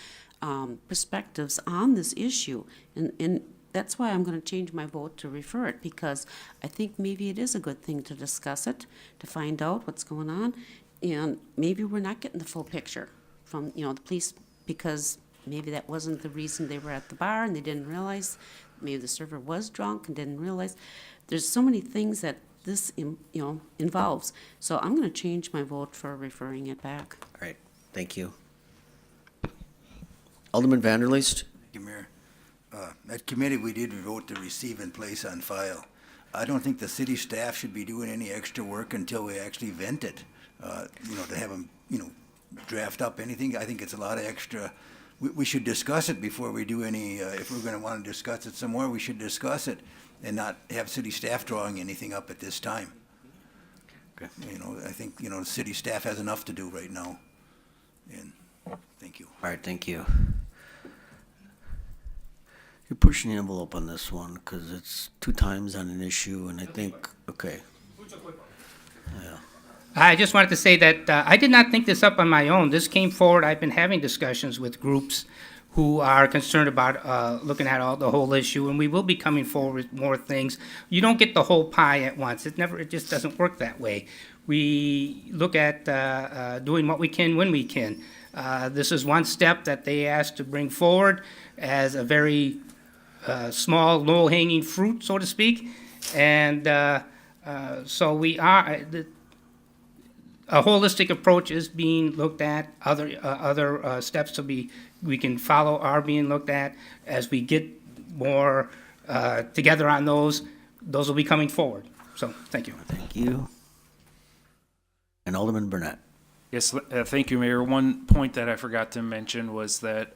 perspectives on this issue, and that's why I'm going to change my vote to refer it, because I think maybe it is a good thing to discuss it, to find out what's going on, and maybe we're not getting the full picture from, the police, because maybe that wasn't the reason they were at the bar and they didn't realize. Maybe the server was drunk and didn't realize. There's so many things that this, involves. So I'm going to change my vote for referring it back. All right, thank you. Alderman Vanderleest? Thank you, Mayor. At committee, we did vote to receive and place on file. I don't think the city staff should be doing any extra work until we actually vent it. To have them, draft up anything. I think it's a lot of extra. We should discuss it before we do any, if we're gonna wanna discuss it some more, we should discuss it and not have city staff drawing anything up at this time. Okay. I think, the city staff has enough to do right now. And, thank you. All right, thank you. You're pushing the envelope on this one because it's 2 times on an issue, and I think, okay. Yeah. I just wanted to say that I did not think this up on my own. This came forward. I've been having discussions with groups who are concerned about looking at the whole issue, and we will be coming forward with more things. You don't get the whole pie at once. It just doesn't work that way. we look at doing what we can when we can. This is one step that they asked to bring forward as a very small, low-hanging fruit, so to speak. And so we are, a holistic approach is being looked at. Other steps to be, we can follow are being looked at. As we get more together on those will be coming forward. So, thank you. Thank you. And Alderman Burnett. Yes, thank you, Mayor. One point that I forgot to mention was that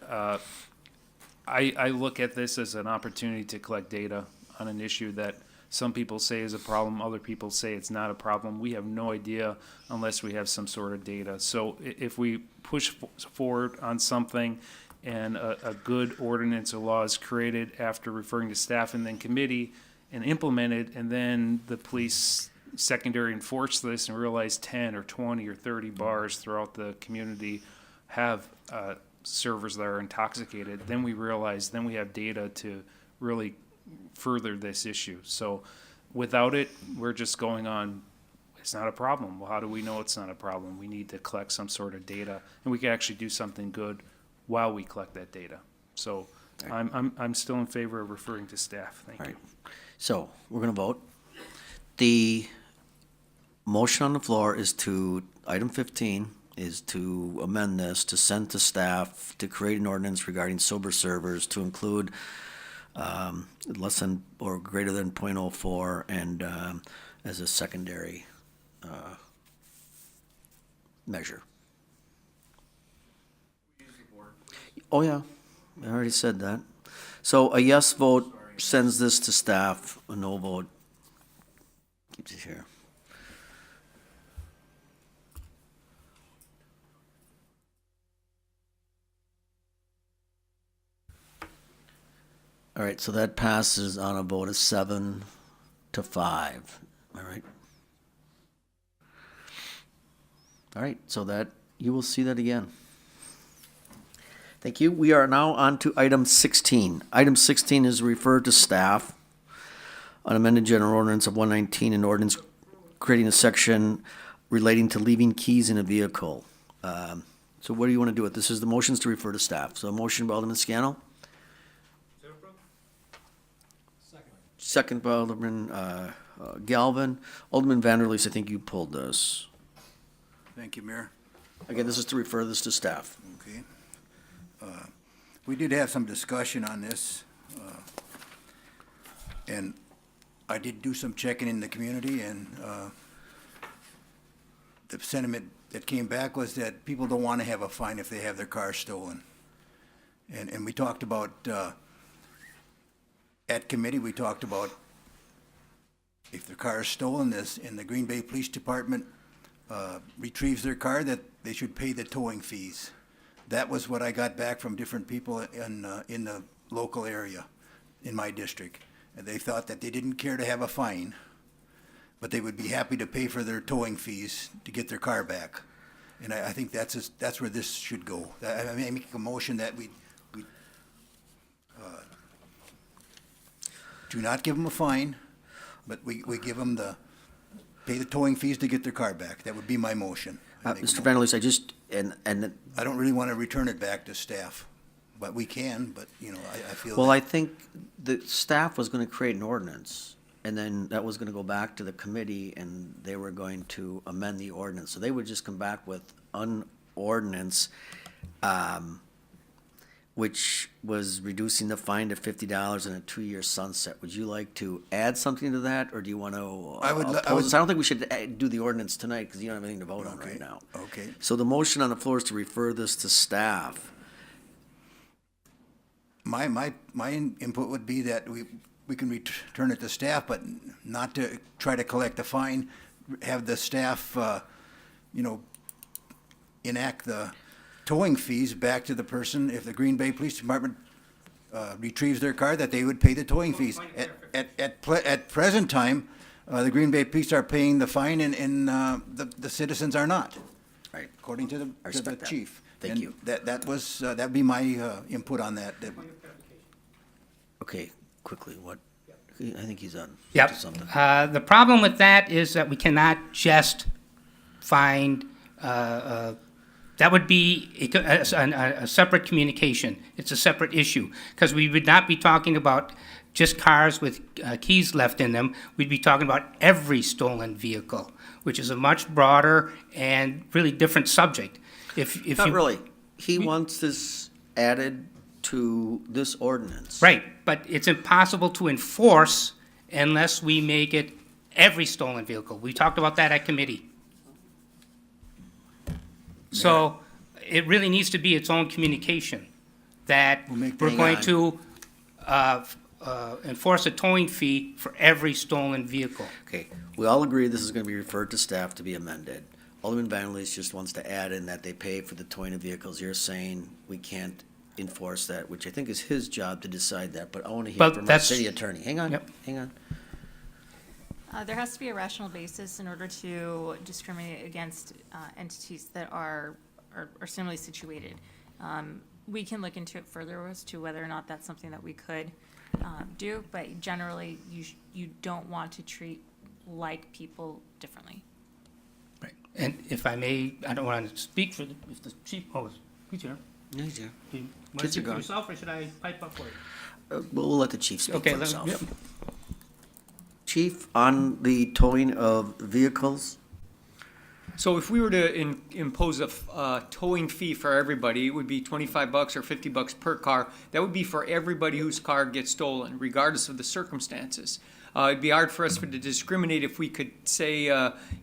I look at this as an opportunity to collect data on an issue that some people say is a problem, other people say it's not a problem. We have no idea unless we have some sort of data. So if we push forward on something and a good ordinance or law is created after referring to staff and then committee and implemented, and then the police secondary enforce this and realize 10 or 20 or 30 bars throughout the community have servers that are intoxicated, then we realize, then we have data to really further this issue. So without it, we're just going on, it's not a problem. Well, how do we know it's not a problem? We need to collect some sort of data, and we can actually do something good while we collect that data. So I'm still in favor of referring to staff. Thank you. So we're going to vote. The motion on the floor is to, item 15, is to amend this, to send to staff, to create an ordinance regarding sober servers, to include less than or greater than .04 and as a secondary measure. Oh, yeah, I already said that. So a yes vote sends this to staff, a no vote keeps it here. All right, so that passes on a vote of 7-5. Am I right? All right, so that, you will see that again. Thank you. We are now on to item 16. Item 16 is referred to staff on amended general ordinance of 119, an ordinance creating a section relating to leaving keys in a vehicle. So what do you want to do with this? Is the motions to refer to staff. So a motion by Alderman Scannell. Second by Alderman Galvin. Alderman Vanderleest, I think you pulled this. Thank you, Mayor. Again, this is to refer this to staff. Okay. We did have some discussion on this, and I did do some checking in the community, and the sentiment that came back was that people don't want to have a fine if they have their car stolen. And we talked about, at committee, we talked about if their car is stolen, and the Green Bay Police Department retrieves their car, that they should pay the towing fees. That was what I got back from different people in the local area, in my district. And they thought that they didn't care to have a fine, but they would be happy to pay for their towing fees to get their car back. And I think that's where this should go. I make a motion that we do not give them a fine, but we give them pay the towing fees to get their car back. That would be my motion. Mr. Vanderleest, I just, I don't really want to return it back to staff, but we can, but, I feel. well, I think the staff was going to create an ordinance, and then that was going to go back to the committee, and they were going to amend the ordinance. So they would just come back with an ordinance, which was reducing the fine to $50 and a 2-year sunset. Would you like to add something to that, or do you want to oppose this? I don't think we should do the ordinance tonight, because you don't have anything to vote on right now. Okay. So the motion on the floor is to refer this to staff. My input would be that we can return it to staff, but not to try to collect the fine, have the staff, enact the towing fees back to the person. If the Green Bay Police Department retrieves their car, that they would pay the towing fees. At present time, the Green Bay Police are paying the fine, and the citizens are not. Right. According to the chief. Thank you. That'd be my input on that. Okay, quickly, what? I think he's on Yep. to something. The problem with that is that we cannot just find, that would be a separate communication. It's a separate issue, because we would not be talking about just cars with keys left in them. We'd be talking about every stolen vehicle, which is a much broader and really different subject. If Not you- really. He wants this added to this ordinance. Right, but it's impossible to enforce unless we make it every stolen vehicle. We talked about that at committee. So it really needs to be its own communication, that we're Hang going on. to enforce a towing fee for every stolen vehicle. Okay, we all agree this is gonna be referred to staff to be amended. Alderman Van Leest just wants to add in that they pay for the towing of vehicles. You're saying we can't enforce that, which I think is his job to decide that, but I wanna hear But from our that's- city attorney. Hang on, Yep. hang on. There has to be a rational basis in order to discriminate against entities that are similarly situated. We can look into it further as to whether or not that's something that we could do, but generally, you don't want to treat like people differently. Right. And if I may, I don't want to speak for if the chief, he's here. No, he's here. Do you want to Kids are speak for gone. yourself, or should I pipe up for you? We'll let the chief speak Okay, for let me- himself. yep. Chief, on the towing of vehicles, So if we were to impose a towing fee for everybody, it would be $25 or $50 per car. That would be for everybody whose car gets stolen, regardless of the circumstances. It'd be hard for us to discriminate if we could say,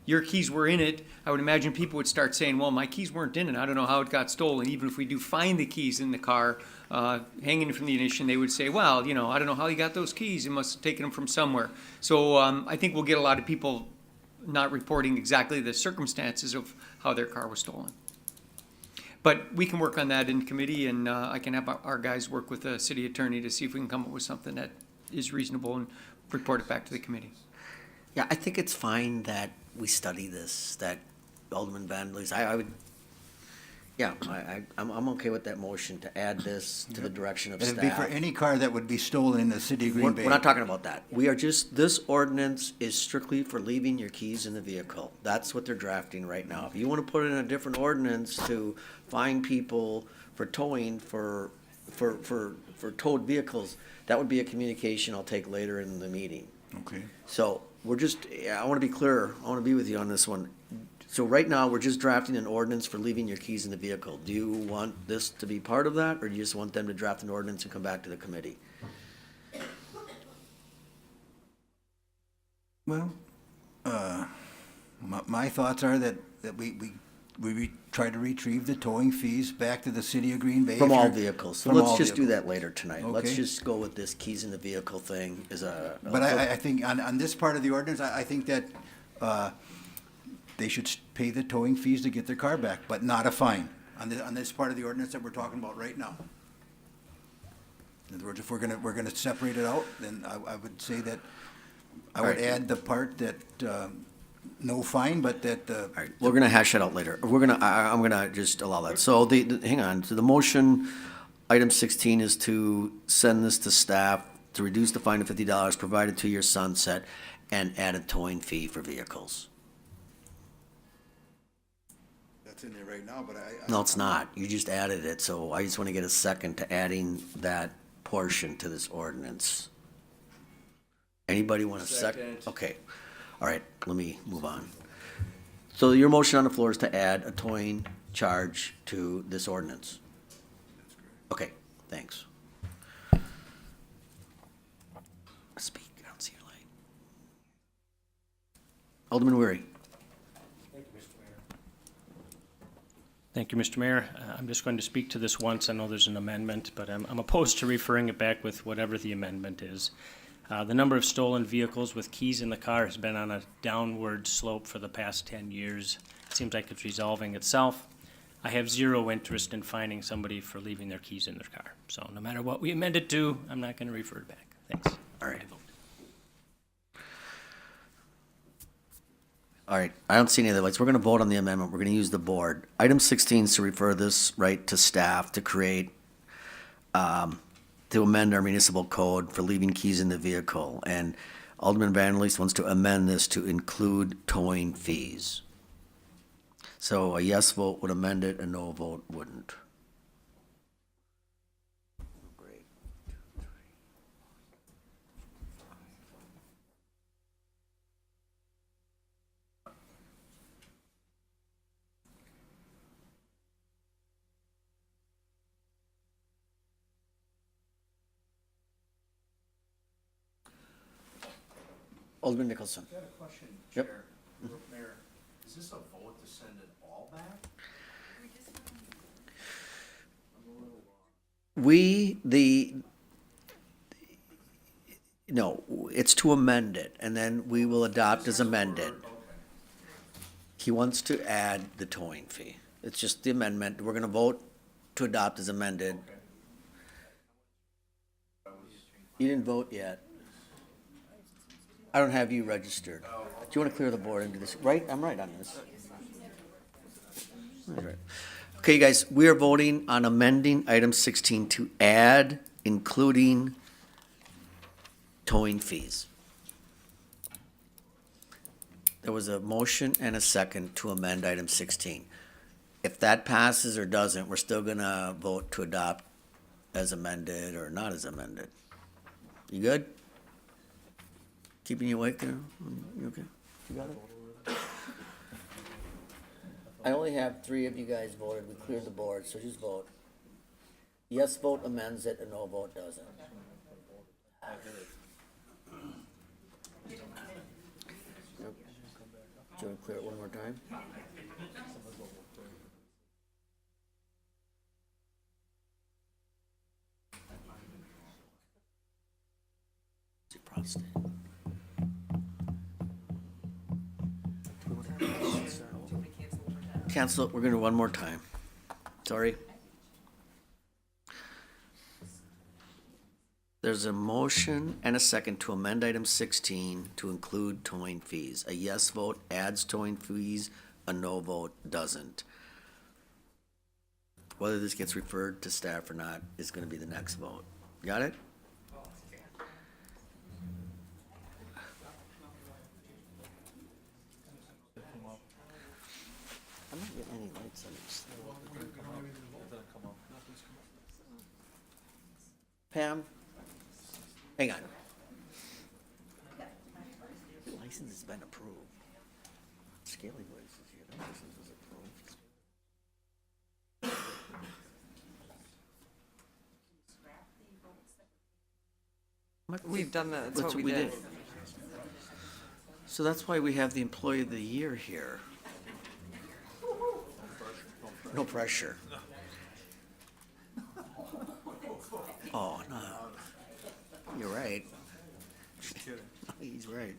your keys were in it. I would imagine people would start saying, well, my keys weren't in it. I don't know how it got stolen. Even if we do find the keys in the car, hanging from the ignition, they would say, well, I don't know how you got those keys. You must have taken them from somewhere. So I think we'll get a lot of people not reporting exactly the circumstances of how their car was stolen. But we can work on that in committee, and I can have our guys work with the city attorney to see if we can come up with something that is reasonable and report it back to the committee. yeah, I think it's fine that we study this, that Alderman Van Leest, I would, yeah, I'm okay with that motion to add this to the direction of It'd be for staff. any car that would be stolen in the city of We're Green Bay. we're not talking about that. We are just, this ordinance is strictly for leaving your keys in the vehicle. That's what they're drafting right now. If you want to put in a different ordinance to fine people for towing for towed vehicles, that would be a communication I'll take later in the meeting. Okay. So we're just, I want to be clear, I want to be with you on this one. So right now, we're just drafting an ordinance for leaving your keys in the vehicle. Do you want this to be part of that, or do you just want them to draft an ordinance and come back to the committee? Well, my thoughts are that we try to retrieve the towing fees back to the city of Green Bay. From if all you're- vehicles. So from let's all just do vehicles. that later tonight. Let's Okay. just go with this keys in the vehicle thing as a. But I think on this part of the ordinance, I think that they should pay the towing fees to get their car back, but not a fine on this part of the ordinance that we're talking about right now. In other words, if we're gonna separate it out, then I would say that I would Alright. add the part that, no fine, but that, All right, we're gonna hash it out later. I'm gonna just allow that. So hang on, so the motion, item 16 is to send this to staff to reduce the fine to $50, provide a 2-year sunset, and add a towing fee for vehicles. that's in there right now, but No, it's not. You just added it, so I just wanna get a second to adding that portion to this ordinance. Anybody want a second? Okay, all right, let me move on. So your motion on the floor is to add a towing charge to this ordinance? Okay, thanks. Speak, I don't see your light. Alderman Weary. Thank you, Mr. Mayor. I'm just going to speak to this once. I know there's an amendment, but I'm opposed to referring it back with whatever the amendment is. The number of stolen vehicles with keys in the car has been on a downward slope for the past 10 years. It seems like it's resolving itself. I have zero interest in fining somebody for leaving their keys in their car. So no matter what we amend it to, I'm not going to refer it back. Thanks. All right. All right, I don't see any other lights. We're gonna vote on the amendment. We're gonna use the board. Item 16 is to refer this right to staff to create, to amend our municipal code for leaving keys in the vehicle. And Alderman Van Leest wants to amend this to include towing fees. So a yes vote would amend it, a no vote wouldn't. Alderman Nicholson. I got a question, Yep. Chair. Mayor, is this a vote to send it all back? No, it's to amend it, and then we will adopt as amended. He wants to add the towing fee. It's just the amendment. We're gonna vote to adopt as amended. You didn't vote yet. I don't have you registered. Do you wanna clear the board and do this? Right, I'm right on this. That's right. Okay, you guys, we are voting on amending item 16 to add, including towing fees. There was a motion and a second to amend item 16. If that passes or doesn't, we're still gonna vote to adopt as amended or not as amended. You good? Keeping you awake there? You okay? You got it? I only have 3 of you guys voted. We cleared the board, so just vote. Yes vote amends it, a no vote doesn't. Yep. Do you want to clear it one more time? Prostate. Cancel it, we're gonna do one more time. Sorry. There's a motion and a second to amend item 16 to include towing fees. A yes vote adds towing fees, a no vote doesn't. Whether this gets referred to staff or not is gonna be the next vote. Got it? I'm not getting any lights on this. Pam? Hang on. Your license has been approved. Scaly Boys is here. That license was approved. We've done that, that's what we did. So that's why we have the Employee of the Year here. No pressure. Oh, no. You're right. He's right.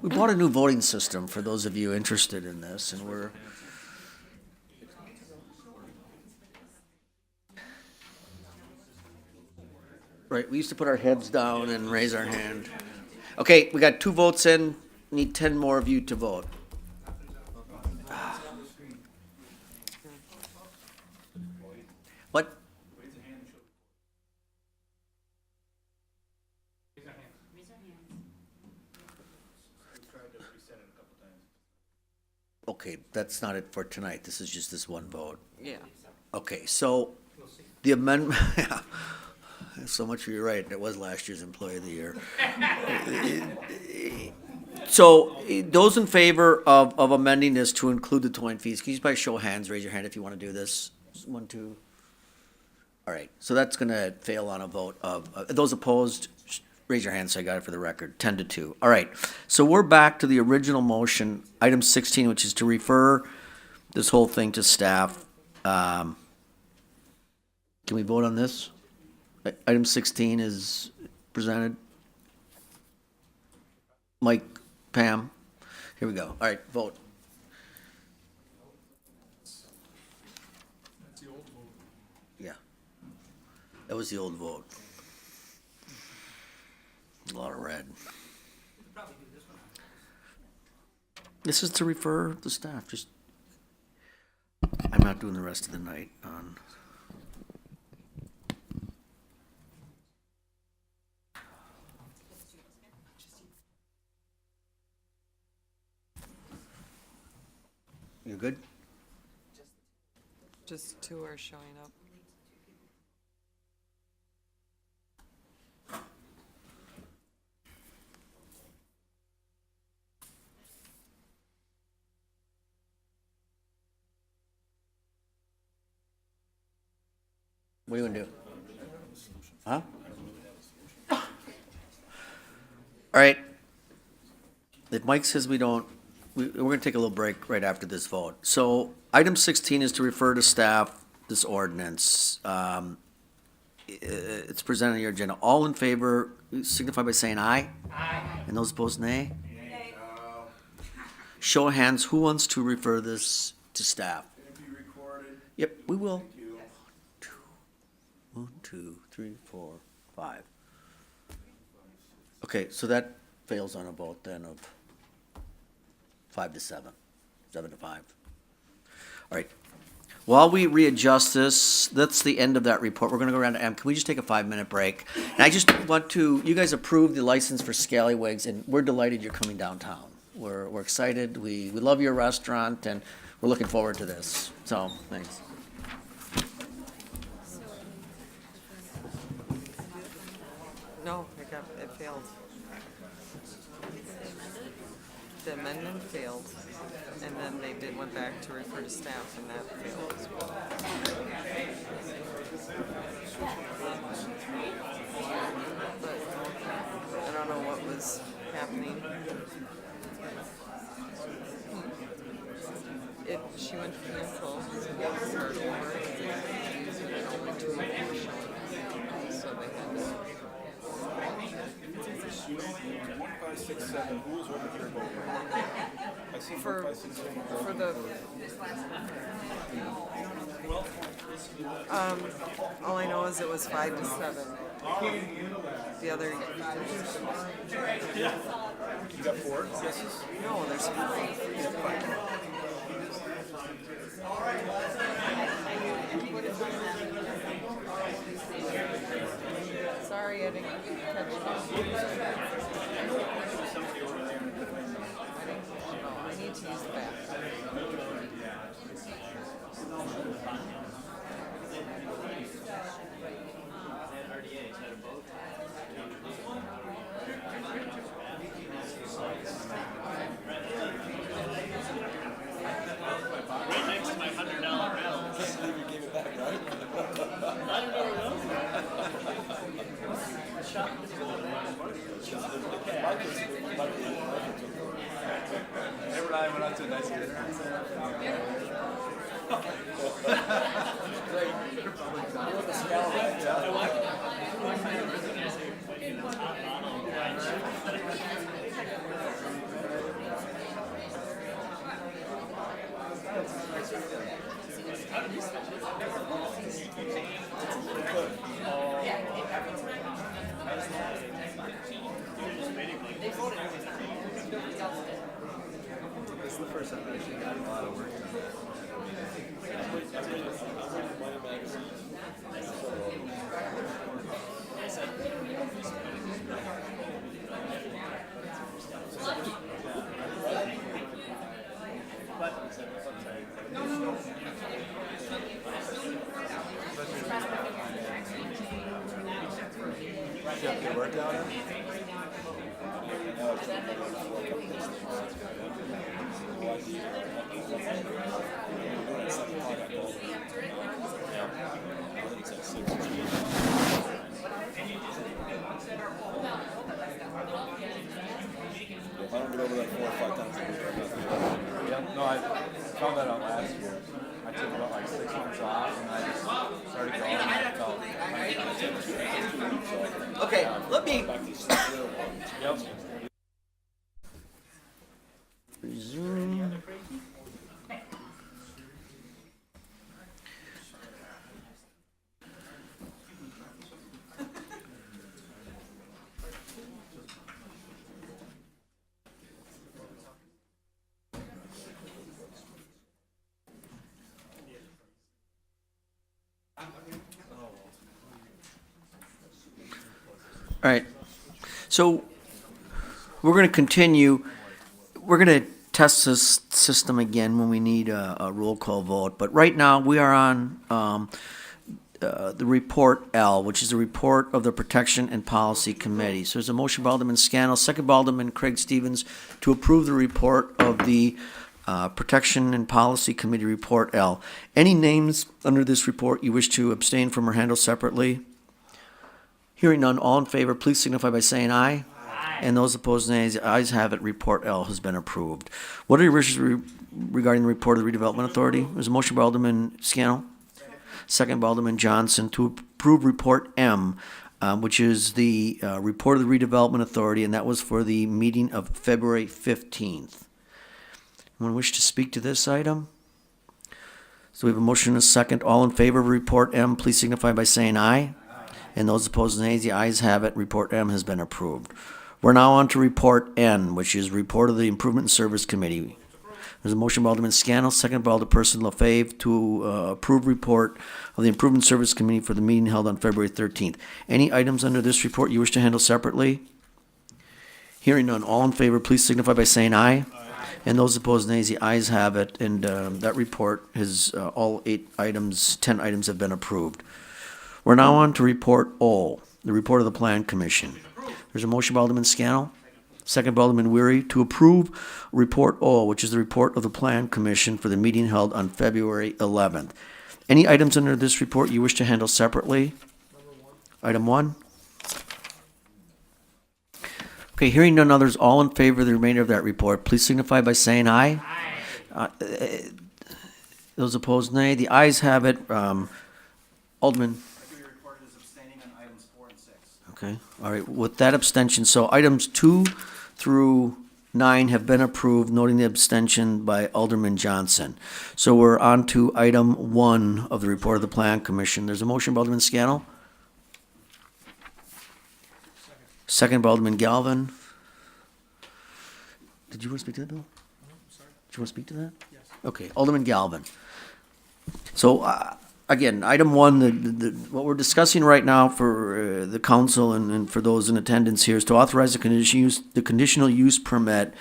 We bought a new voting system for those of you interested in this, and we're right, we used to put our heads down and raise our hand. Okay, we got 2 votes in, need 10 more of you to vote. What? Okay, that's not it for tonight, this is just this one vote. Yeah. Okay, so the amendment, so much for you right, it was last year's Employee of the Year. So, those in favor of amending this to include the towing fees, can you just by show of hands, raise your hand if you want to do this? 1, 2. All right, so that's gonna fail on a vote of, those opposed, raise your hand so I got it for the record, 10-2. All right, so we're back to the original motion, item 16, which is to refer this whole thing to staff. Can we vote on this? Item 16 is presented. Mike, Pam, here we go. All right, vote. Yeah. That was the old vote. A lot of red. This is to refer the staff, just. not doing the rest of the night on. You good? Just 2 are showing up. What are you gonna do? Huh? All right. If Mike says we don't, we're gonna take a little break right after this vote. So item 16 is to refer to staff this ordinance. It's presented on your agenda. All in favor signify by saying aye. Aye. And those opposed, nay? Nay. Show of hands, who wants to refer this to staff? Can it be recorded? Yep, we will. 1, 2, 3, 4, 5. Okay, so that fails on a vote then of 5 to 7, 7 to 5. All right. While we readjust this, that's the end of that report. We're gonna go around to M. Can we just take a 5-minute break? And I just want to, you guys approved the license for Scallywags, and we're delighted you're coming downtown. We're excited. We love your restaurant, and we're looking forward to this. So, thanks. No, it failed. The amendment failed, and then they went back to refer to staff, and that failed as well. But I don't know what was happening. She went to cancel, and started over, and only 2 were showing. So they had to. 1, 5, 6, 7, who was over here voting? I see 1, For 5, 6, 7. for the, all I know is it was 5 to 7. The other. You got 4 yeses? No, there's 5. Sorry, I didn't catch that. I need to use the bathroom. Remember I went out to a nice dinner? This is the first time I actually got a lot of work done. Did you have to get work out? If I don't get over that 4 or 5 times a week, I'm not doing it. Yeah, no, I found that out last year. I took about like 6 months off, and I just started going, and I felt Okay, let me. Yep. Resume. All right. So we're going to continue. We're going to test this system again when we need a roll call vote. But right now, we are on the report L, which is the report of the Protection and Policy Committee. So there's a motion by Alderman Scannell, second by Alderman Craig Stevens to approve the report of the Protection and Policy Committee Report L. Any names under this report you wish to abstain from or handle separately? Hearing none, all in favor, please signify by saying aye. Aye. And those opposed, nays. The ayes have it. Report L has been approved. What are your wishes regarding the report of the Redevelopment Authority? There's a motion by Alderman Scannell, second by Alderman Johnson to approve Report M, which is the report of the Redevelopment Authority, and that was for the meeting of February 15th. Anyone wish to speak to this item? So we have a motion and a second. All in favor of Report M, please signify by saying aye. And those opposed, nays. The ayes have it. Report M has been approved. We're now on to Report N, which is Report of the Improvement and Service Committee. There's a motion by Alderman Scannell, second by Alderperson LaFave to approve report of the Improvement Service Committee for the meeting held on February 13th. Any items under this report you wish to handle separately? Hearing none, all in favor, please signify by saying aye. And those opposed, nays. The ayes have it, and that report has, all 10 items have been approved. We're now on to Report O, the report of the Plan Commission. There's a motion by Alderman Scannell, second by Alderman Weary to approve Report O, which is the report of the Plan Commission for the meeting held on February 11th. Any items under this report you wish to handle separately? Item 1. Okay, hearing none others, all in favor of the remainder of that report, please signify by saying aye. Aye. Those opposed, nay. The ayes have it. Alderman. Okay, all right, with that abstention, so items 2 through 9 have been approved, noting the abstention by Alderman Johnson. So we're on to item 1 of the report of the Plan Commission. There's a motion by Alderman Scannell. Second by Alderman Galvin. Did you want to speak to that, Bill? Did you want to speak to that? Yes. Okay, Alderman Galvin. So, again, item 1, what we're discussing right now for the council and for those in attendance here is to authorize the conditional use permit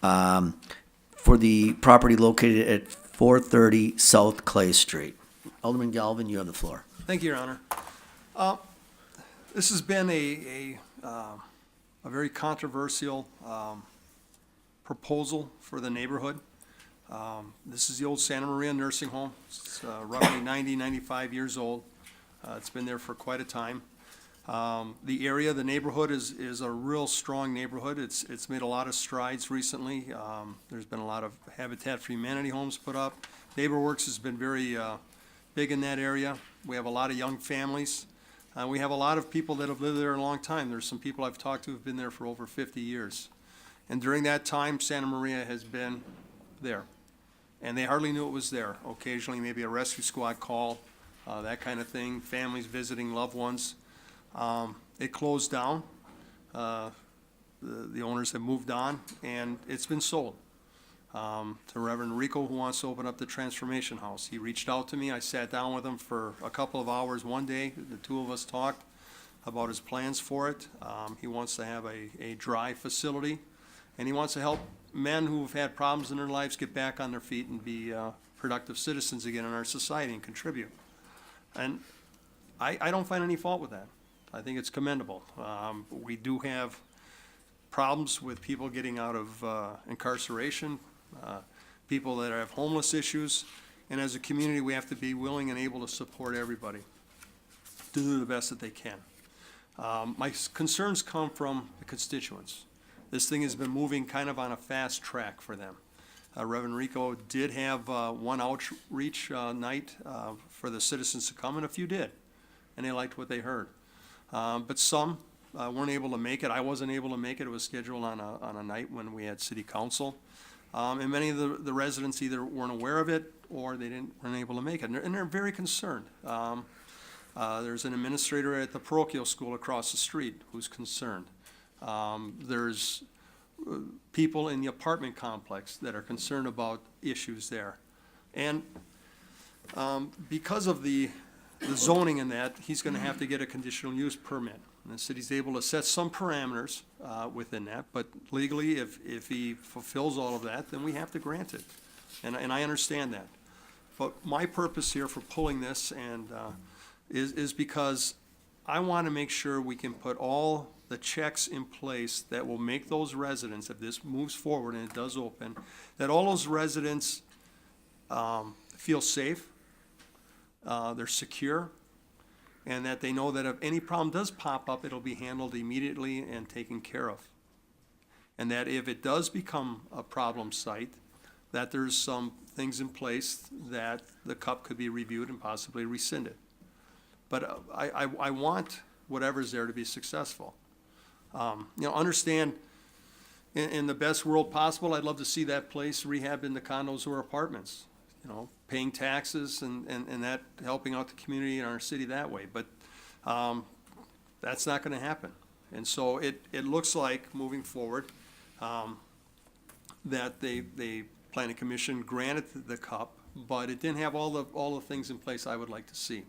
for the property located at 430 South Clay Street. Alderman Galvin, you have the floor. Thank you, Your Honor. This has been a very controversial proposal for the neighborhood. This is the old Santa Maria Nursing Home. It's roughly 95 years old. It's been there for quite a time. The area, the neighborhood is a real strong neighborhood. It's made a lot of strides recently. There's been a lot of Habitat for Humanity homes put up. NeighborWorks has been very big in that area. We have a lot of young families. We have a lot of people that have lived there a long time. There's some people I've talked to who've been there for over 50 years. And during that time, Santa Maria has been there. And they hardly knew it was there. Occasionally, maybe a rescue squad call, that kind of thing, families visiting loved ones. It closed down. The owners have moved on, and it's been sold to Reverend Rico, who wants to open up the Transformation House. He reached out to me. I sat down with him for a couple of hours one day. The two of us talked about his plans for it. He wants to have a dry facility, and he wants to help men who've had problems in their lives get back on their feet and be productive citizens again in our society and contribute. And I don't find any fault with that. I think it's commendable. We do have problems with people getting out of incarceration, people that have homeless issues, and as a community, we have to be willing and able to support everybody to do the best that they can. My concerns come from the constituents. This thing has been moving kind of on a fast track for them. Reverend Rico did have one outreach night for the citizens to come, and a few did, and they liked what they heard. But some weren't able to make it. I wasn't able to make it. It was scheduled on a night when we had city council. And many of the residents either weren't aware of it or they weren't able to make it, and they're very concerned. There's an administrator at the parochial school across the street who's concerned. There's people in the apartment complex that are concerned about issues there. And because of the the zoning in that, he's gonna have to get a conditional use permit. And the city's able to set some parameters, within that, but legally, if he fulfills all of that, then we have to grant it. And I understand that. But my purpose here for pulling this and, is because I wanna make sure we can put all the checks in place that will make those residents, if this moves forward and it does open, that all those residents, feel safe, they're secure, and that they know that if any problem does pop up, it'll be handled immediately and taken care of. And that if it does become a problem site, that there's some things in place that the CUP could be reviewed and possibly rescinded. But I want whatever's there to be successful. Understand, in the best world possible, I'd love to see that place rehabbed into condos or apartments, paying taxes and that, helping out the community in our city that way. But that's not gonna happen. And so it looks like, moving forward, that the Planning Commission granted the CUP, but it didn't have all the things in place I would like to see.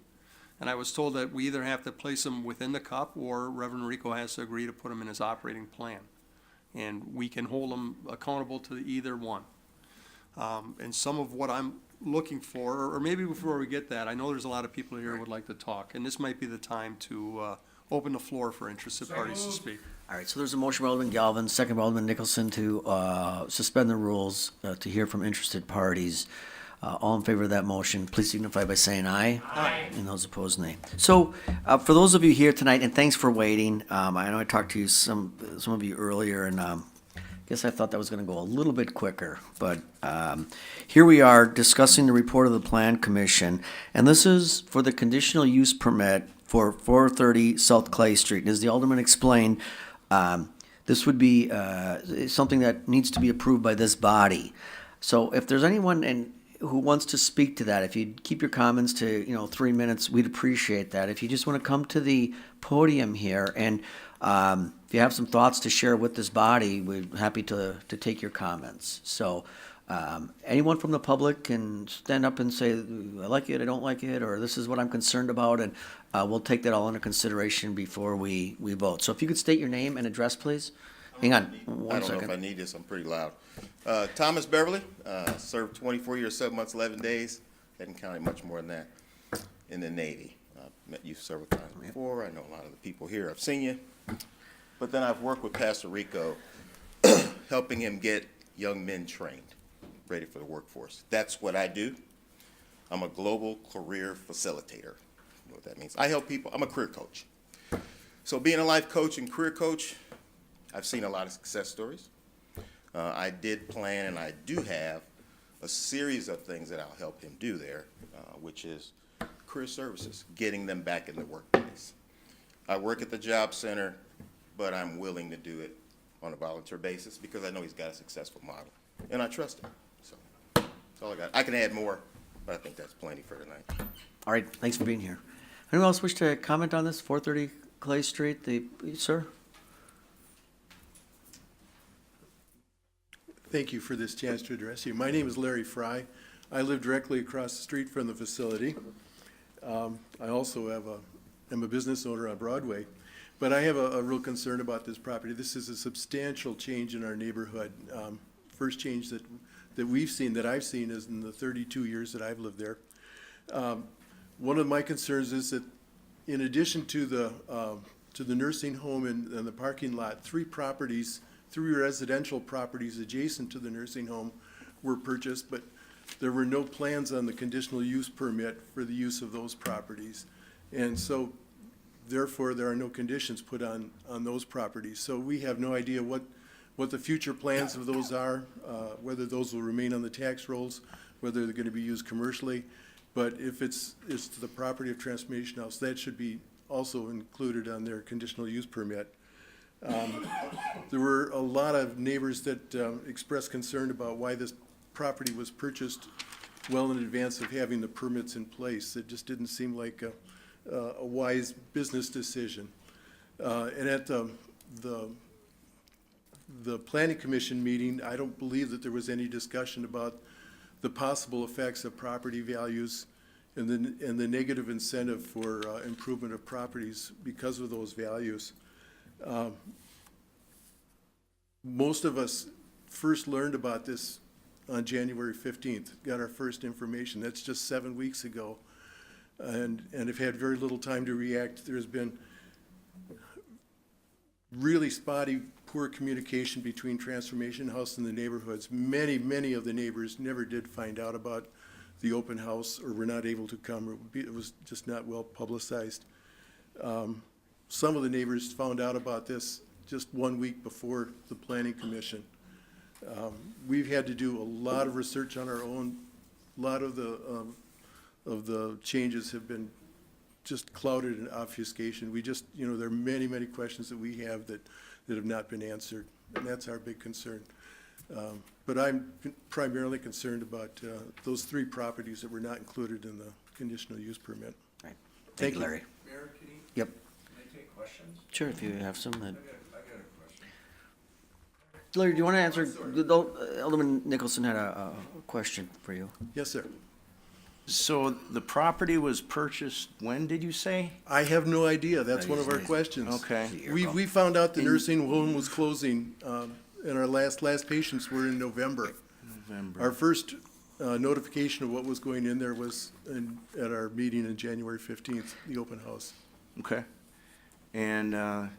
And I was told that we either have to place them within the CUP, or Reverend Rico has to agree to put them in his operating plan. And we can hold them accountable to either one. And some of what I'm looking for, or maybe before we get that, I know there's a lot of people here who would like to talk, and this might be the time to open the floor for interested parties to speak. All right, so there's a motion by Alderman Galvin, second by Alderman Nicholson to suspend the rules to hear from interested parties. All in favor of that motion, please signify by saying aye. Aye. And those opposed, nay. So, for those of you here tonight, and thanks for waiting, I know I talked to you, some of you earlier, and I guess I thought that was gonna go a little bit quicker, but here we are discussing the report of the Plan Commission, and this is for the conditional use permit for 430 South Clay Street. And as the Alderman explained, this would be something that needs to be approved by this body. So if there's anyone who wants to speak to that, if you'd keep your comments to 3 minutes, we'd appreciate that. If you just want to come to the podium here, and if you have some thoughts to share with this body, we're happy to take your comments. So anyone from the public can stand up and say, I like it, I don't like it, or this is what I'm concerned about, and we'll take that all into consideration before we vote. So if you could state your name and address, please. Hang on one second. I don't know if I need this, I'm pretty loud. Thomas Beverly, served 24 years, 7 months, 11 days. Hadn't counted much more than that in the Navy. I've met you several times before. I know a lot of the people here. I've seen you. But then I've worked with Pastor Rico, helping him get young men trained, ready for the workforce. That's what I do. I'm a global career facilitator. You know what that means? I help people. I'm a career coach. So being a life coach and career coach, I've seen a lot of success stories. I did plan, and I do have a series of things that I'll help him do there, which is career services, getting them back in the workplace. I work at the job center, but I'm willing to do it on a volunteer basis because I know he's got a successful model, and I trust him. So that's all I got. I can add more, but I think that's plenty for tonight. All right, thanks for being here. Anyone else wish to comment on this, 430 Clay Street? Sir? Thank you for this chance to address you. My name is Larry Fry. I live directly across the street from the facility. I also am a business owner on Broadway, but I have a real concern about this property. This is a substantial change in our neighborhood. First change that we've seen, that I've seen, is in the 32 years that I've lived there. One of my concerns is that in addition to the nursing home and the parking lot, three residential properties adjacent to the nursing home were purchased, but there were no plans on the conditional use permit for the use of those properties. And so, therefore, there are no conditions put on those properties. So we have no idea what the future plans of those are, whether those will remain on the tax rolls, whether they're gonna be used commercially. But if it's the property of Transformation House, that should be also included on their conditional use permit. There were a lot of neighbors that expressed concern about why this property was purchased well in advance of having the permits in place. It just didn't seem like a wise business decision. And at the Planning Commission meeting, I don't believe that there was any discussion about the possible effects of property values and the negative incentive for improvement of properties because of those values. Most of us first learned about this on January 15th, got our first information. That's just 7 weeks ago. And have had very little time to react. There's been really spotty, poor communication between Transformation House and the neighborhoods. Many of the neighbors never did find out about the open house or were not able to come. It was just not well publicized. Some of the neighbors found out about this just 1 week before the Planning Commission. We've had to do a lot of research on our own. A lot of the changes have been just clouded in obfuscation. We just, there are many questions that we have that have not been answered, and that's our big concern. But I'm primarily concerned about those 3 properties that were not included in the conditional use permit. Right. Thank you. Larry. Mayor, can you? Yep. Can I take questions? Sure, if you have some. I got a question. Larry, do you want to answer? Alderman Nicholson had a question for you. Yes, sir. So the property was purchased, when did you say? I have no idea. That's one of our questions. Okay. We found out the nursing home was closing, and our last patients were in November. Our first notification of what was going in there was at our meeting on January 15th, the open house. Okay. And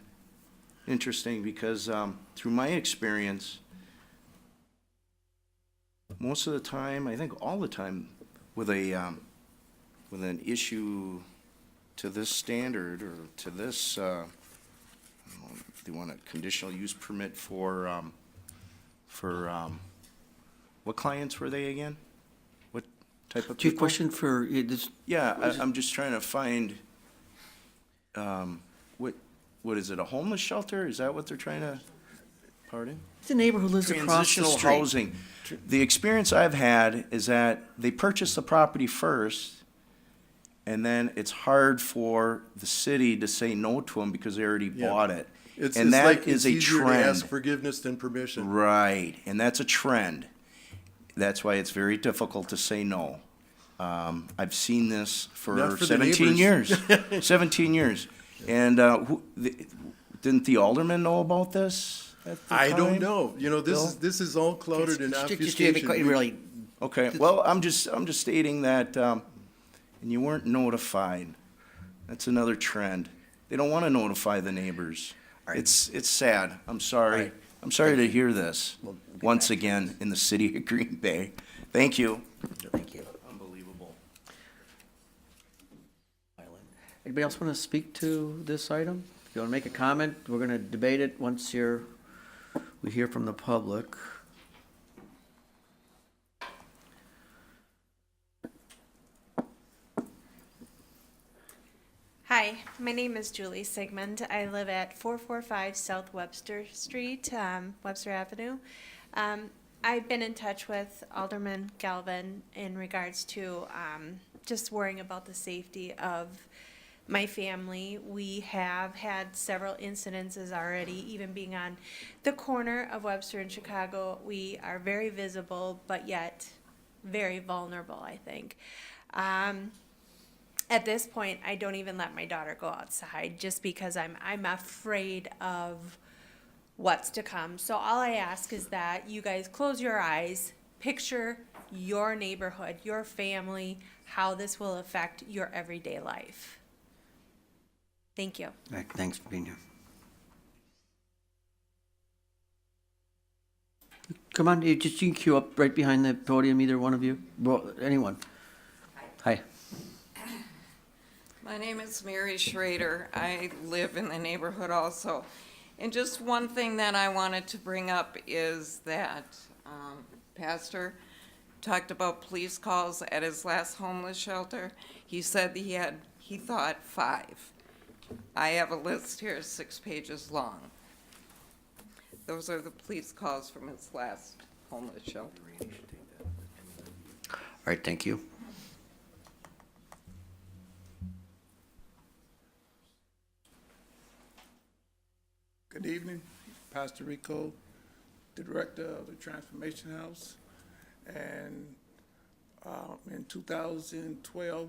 interesting, because through my experience, most of the time, I think all the time, with an issue to this standard or to this, I don't know, if they want a conditional use permit for what clients were they again? What type of Chief, people? question for you. Yeah, I'm just trying to find, what is it, a homeless shelter? Is that what they're trying to, pardon? It's a neighbor who lives across the Transitional street. housing. The experience I've had is that they purchase the property first, and then it's hard for the city to say no to them because they already Yeah. bought it. It's And that like is it's a easier to ask trend. forgiveness than permission. Right, and that's a trend. That's why it's very difficult to say no. I've seen this Not for for the 17 neighbors. years. 17 years. And didn't the alderman know about this at the I don't time? know. This is all clouded in obfuscation. Really, Okay, well, I'm just stating that, and you weren't notified. That's another trend. They don't want to notify the neighbors. It's sad. I'm sorry. right. I'm sorry to hear this, We'll get once back. again, in the city of Green Bay. Thank you. Thank you. Unbelievable. Anybody else want to speak to this item? If you want to make a comment, we're going to debate it once we hear from the public. Hi, my name is Julie Sigmund. I live at 445 South Webster Street, Webster Avenue. I've been in touch with Alderman Galvin in regards to just worrying about the safety of my family. We have had several incidences already, even being on the corner of Webster and Chicago. We are very visible, but yet very vulnerable, I think. At this point, I don't even let my daughter go outside just because I'm afraid of what's to come. So all I ask is that you guys close your eyes, picture your neighborhood, your family, how this will affect your everyday life. Thank you. Thanks for being here. Come on, you can queue up right behind the podium, either one of you, well, anyone. Hi. My name is Mary Schrader. I live in the neighborhood also. And just one thing that I wanted to bring up is that Pastor talked about police calls at his last homeless shelter. He said he thought 5. I have a list here, 6 pages long. Those are the police calls from his last homeless shelter. All right, thank you. Good evening, Pastor Rico, the director of the Transformation House. And In 2012,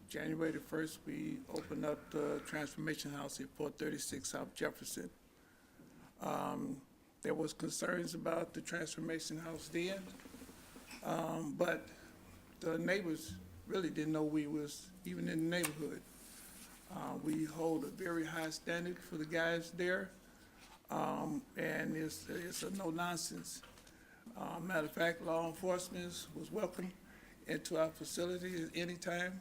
January the 1st, we opened up the Transformation House at 436 South Jefferson. There was concerns about the Transformation House then, but the neighbors really didn't know we was even in the neighborhood. We hold a very high standard for the guys there, and it's a no-nonsense. Matter of fact, law enforcement was welcome into our facility at any time.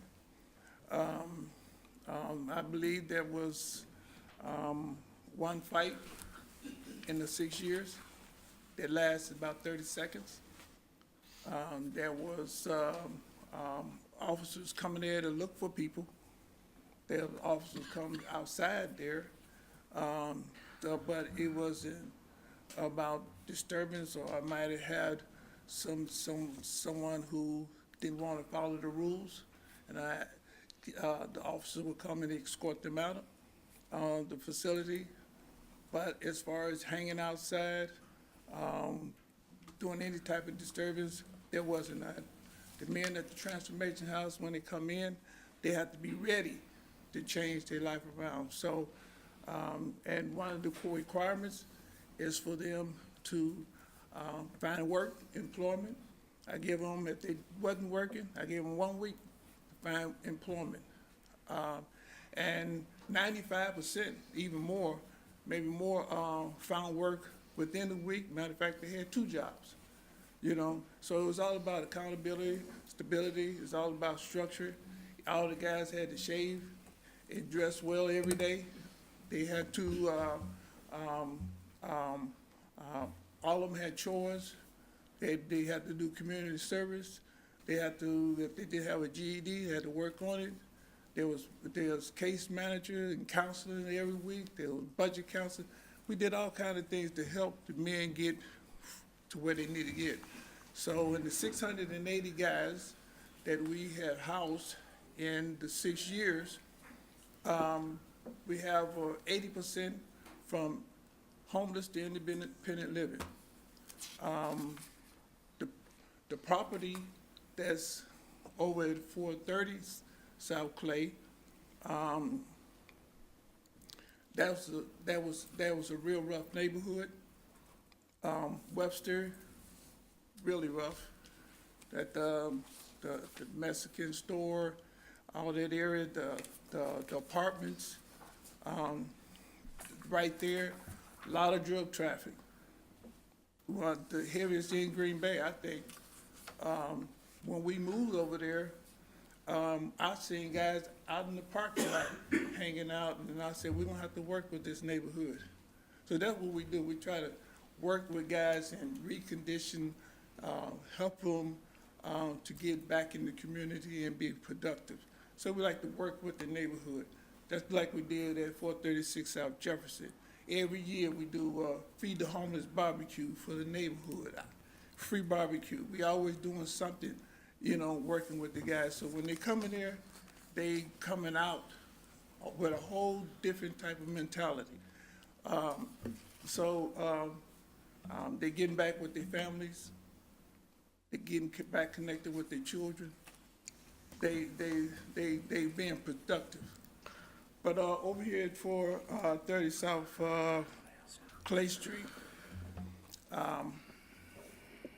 I believe there was one fight in the 6 years that lasted about 30 seconds. There was officers coming there to look for people. There were officers coming outside there, but it wasn't about disturbance, or I might have had someone who didn't want to follow the rules, and the officer would come and escort them out of the facility. But as far as hanging outside, doing any type of disturbance, there wasn't that. The men at the Transformation House, when they come in, they have to be ready to change their life around. So, and one of the core requirements is for them to find work, employment. I give them, if they wasn't working, I gave them 1 week to find employment. And 95%, even more, maybe more, found work within a week. Matter of fact, they had 2 jobs, you know. So it was all about accountability, stability. It's all about structure. All the guys had to shave and dress well every day. They had to, all of them had chores. They had to do community service. They had to, if they did have a GED, they had to work on it. There was case manager and counseling every week. There was budget counseling. We did all kinds of things to help the men get to where they need to get. So in the 680 guys that we have housed in the 6 years, we have 80% from homeless to independent living. The property that's over at 430 South Clay, that was a real rough neighborhood. Webster, really rough. That the Mexican store, all that area, the apartments, right there, a lot of drug traffic. One of the heaviest in Green Bay, I think. When we moved over there, I seen guys out in the parking lot hanging out, and I said, we're gonna have to work with this neighborhood. So that's what we do. We try to work with guys and recondition, help them to get back in the community and be productive. So we like to work with the neighborhood. That's like we did at 436 South Jefferson. Every year we do Feed the Homeless barbecue for the neighborhood, free barbecue. We always doing something, you know, working with the guys. So when they come in there, they coming out with a whole different type of mentality. They getting back with their families. They getting back connected with their children. They being productive. But over here at 430 South Clay Street,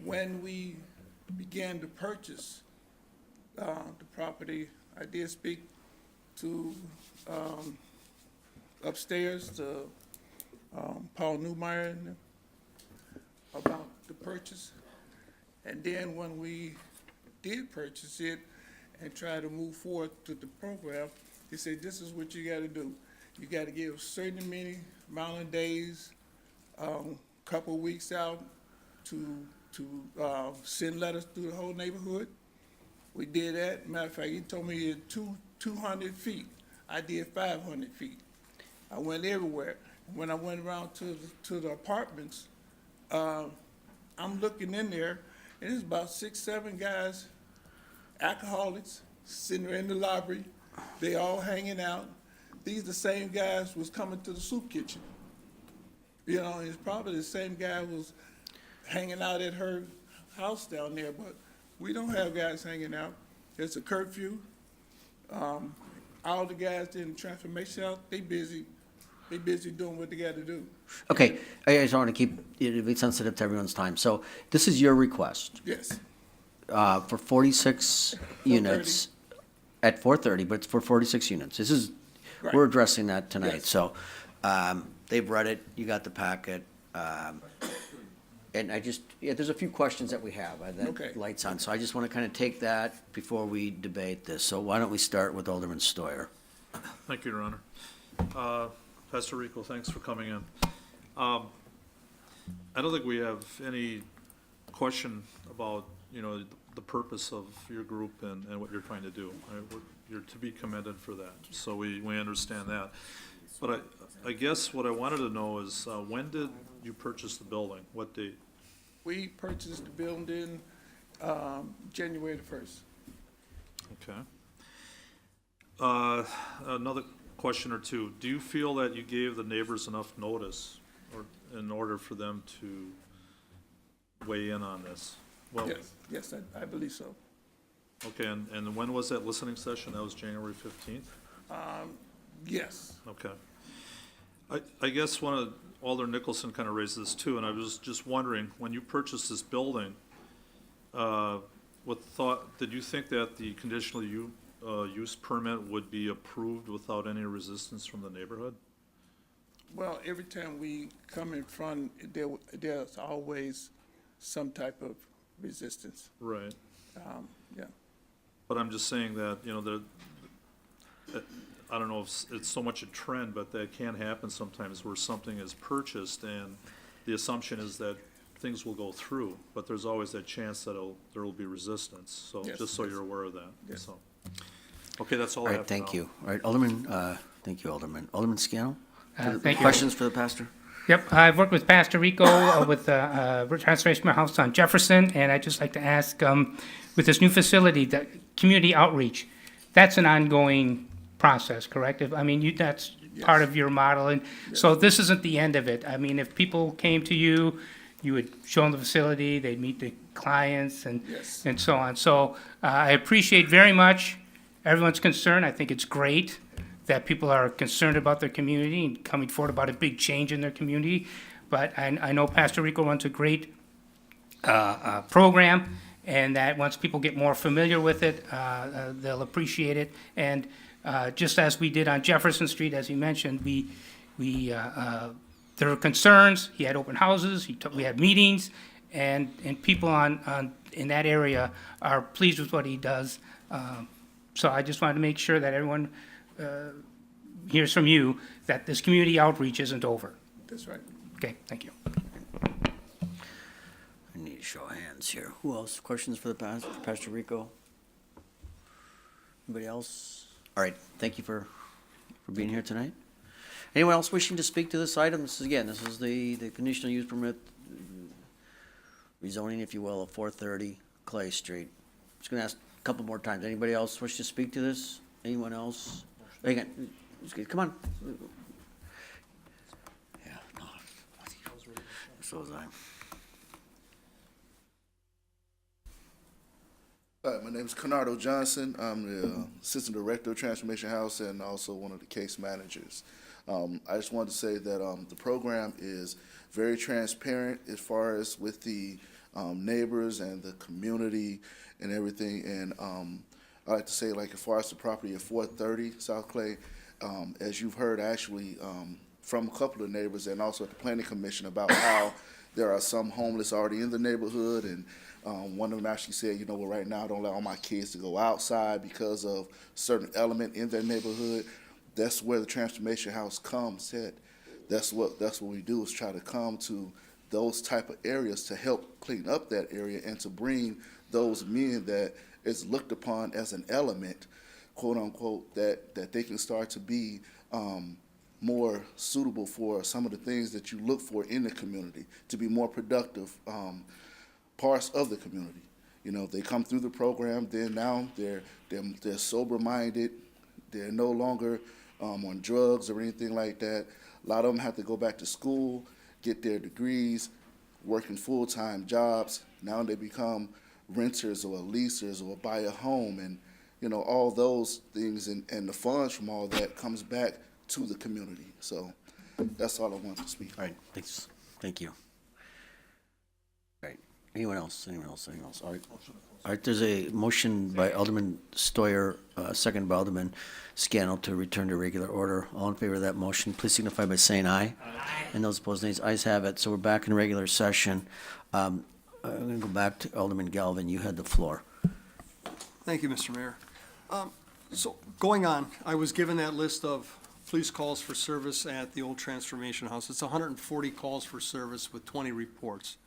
when we began to purchase the property, I did speak to upstairs to Paul Newmeyer and them about the purchase. And then when we did purchase it and try to move forward to the program, he said, this is what you gotta do. You gotta give a certain many amount of days, couple weeks out to send letters through the whole neighborhood. We did that. Matter of fact, he told me in 200 feet. I did 500 feet. I went everywhere. When I went around to the apartments, I'm looking in there, and there's about 6, 7 guys, alcoholics, sitting there in the lobby. They all hanging out. These the same guys was coming to the soup kitchen. You know, it's probably the same guy was hanging out at her house down there, but We don't have guys hanging out. There's a curfew. All the guys in the transformation house, they busy doing what they gotta do. Okay, I just want to keep, be sensitive to everyone's time. So this is your request Yes, for 46 units at 4:30, but it's for 46 units. This is, Right. we're addressing that tonight. Yes. So they've read it, you got the packet. And I just, there's a few questions that we have Okay. that lights on. So I just want to kind of take that before we debate this. So why don't we start with Alderman Stoyer? Thank you, Your Honor. Pastor Rico, thanks for coming in. I don't think we have any question about, the purpose of your group and what you're trying to do. You're to be commended for that, so we understand that. But I guess what I wanted to know is, when did you purchase the building? What date? we purchased the building, January the 1st. Okay. Another question or two. Do you feel that you gave the neighbors enough notice or in order for them to weigh in on this? Well, Yes, I believe so. okay, and when was that listening session? That was January 15th? Yes. Okay. I guess Alder Nicholson kind of raised this too, and I was just wondering, when you purchased this building, did you think that the conditional use permit would be approved without any resistance from the neighborhood? Well, every time we come in front, there's always some type of resistance. Right. Yeah. But I'm just saying that, I don't know if it's so much a trend, but that can happen sometimes where something is purchased and the assumption is that things will go through, but there's always that chance that there will be resistance. So Yes, just so yes. you're aware of that. Yes. So, okay, that's all All I right, have for now. thank you. All right, Alderman, thank you, Alderman. Alderman Scannell? Thank you. Questions for the pastor? Yep, I've worked with Pastor Rico with Transformation House on Jefferson, and I'd just like to ask, with this new facility, the community outreach, that's an ongoing process, correct? That's part of your model, and so this isn't the end of it. I mean, if people came to you, you would show them the facility, they'd meet the clients and so on. So I appreciate very much everyone's concern. I think it's great that people are concerned about their community and coming forward about a big change in their community. But I know Pastor Rico runs a great program, and that once people get more familiar with it, they'll appreciate it. And just as we did on Jefferson Street, as he mentioned, there were concerns. He had open houses. We had meetings, and people in that area are pleased with what he does. So I just wanted to make sure that everyone hears from you that this community outreach isn't over. That's right. Okay, thank you. I need to show of hands here. Who else? Questions for the Pastor Rico? Anybody else? All right, thank you for being here tonight. Anyone else wishing to speak to this item? This is the conditional use permit, rezoning, if you will, of 430 Clay Street. Just gonna ask a couple more times. Anybody else wish to speak to this? Anyone else? Come on. Yeah, no. So was I. Hi, my name is Conardo Johnson. I'm the Assistant Director of Transformation House and also one of the case managers. I just wanted to say that the program is very transparent as far as with the neighbors and the community and everything. And I like to say, like, as far as the property at 430 South Clay, as you've heard actually from a couple of neighbors and also at the Planning Commission about how there are some homeless already in the neighborhood, and one of them actually said, well, right now I don't allow my kids to go outside because of certain element in their neighborhood. That's where the Transformation House comes at. That's what we do, is try to come to those type of areas to help clean up that area and to bring those men that is looked upon as an element, quote unquote, that they can start to be more suitable for some of the things that you look for in the community, to be more productive parts of the community. They come through the program, then now they're sober-minded. They're no longer on drugs or anything like that. A lot of them have to go back to school, get their degrees, working full-time jobs. Now they become renters or leasers or buy a home, and, you know, all those things, and the funds from all that comes back to the community. So that's all I want to speak. All right, thanks. Thank you. All right, anyone else? Anyone else? Anyone else? All right. All right, there's a motion by Alderman Stoyer, second by Alderman Scannell to return to regular order. All in favor of that motion, please signify by saying aye. Aye. And those opposed, nays. Ayes have it. So we're back in regular session. I'm going to go back to Alderman Galvin. You had the floor. Thank you, Mr. Mayor. So going on, I was given that list of police calls for service at the old Transformation House. It's 140 calls for service with 20 reports.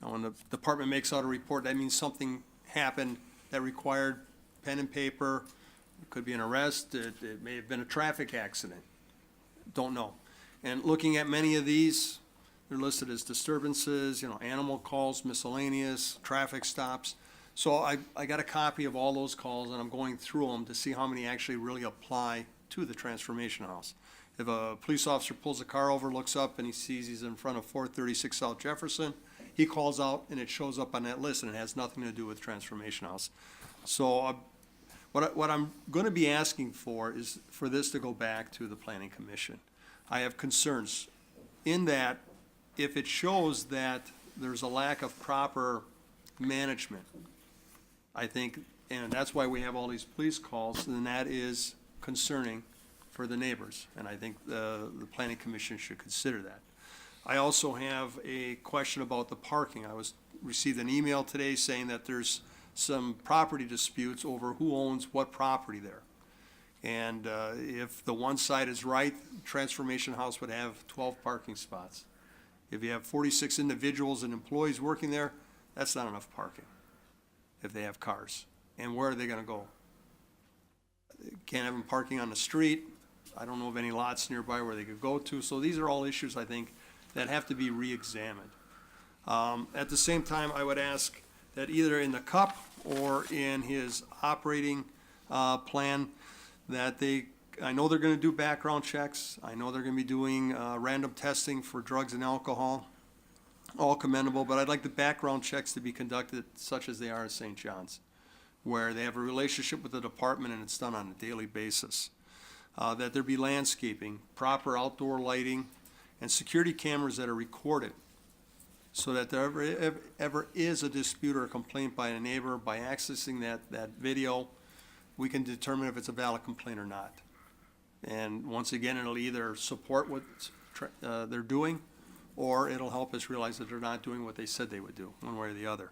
Now, when the department makes out a report, that means something happened that required pen and paper. It could be an arrest. It may have been a traffic accident. Don't know. And looking at many of these, they're listed as disturbances, you know, animal calls, miscellaneous, traffic stops. So I got a copy of all those calls, and I'm going through them to see how many actually really apply to the Transformation House. If a police officer pulls a car over, looks up, and he sees he's in front of 436 South Jefferson, he calls out, and it shows up on that list, and it has nothing to do with Transformation House. So what I'm going to be asking for is for this to go back to the Planning Commission. I have concerns in that if it shows that there's a lack of proper management, I think, and that's why we have all these police calls, and that is concerning for the neighbors, and I think the Planning Commission should consider that. I also have a question about the parking. Received an email today saying that there's some property disputes over who owns what property there. And if the one side is right, Transformation House would have 12 parking spots. If you have 46 individuals and employees working there, that's not enough parking if they have cars. And where are they gonna go? Can't have them parking on the street. I don't know of any lots nearby where they could go to. So these are all issues, I think, that have to be re-examined. At the same time, I would ask that either in the CUP or in his operating plan, that I know they're gonna do background checks. I know they're gonna be doing random testing for drugs and alcohol. All commendable, but I'd like the background checks to be conducted such as they are at St. John's, where they have a relationship with the department and it's done on a daily basis. That there be landscaping, proper outdoor lighting, and security cameras that are recorded, so that there ever is a dispute or a complaint by a neighbor, by accessing that video, we can determine if it's a valid complaint or not. And once again, it'll either support what they're doing, or it'll help us realize that they're not doing what they said they would do, one way or the other.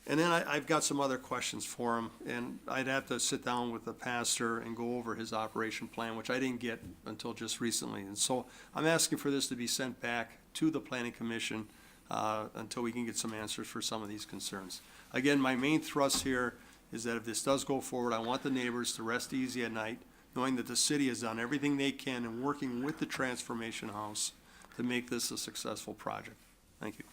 And then I've got some other questions for him, and I'd have to sit down with the pastor and go over his operation plan, which I didn't get until just recently. And so I'm asking for this to be sent back to the Planning Commission until we can get some answers for some of these concerns. Again, my main thrust here is that if this does go forward, I want the neighbors to rest easy at night, knowing that the city has done everything they can and working with the Transformation House to make this a successful project. Thank you.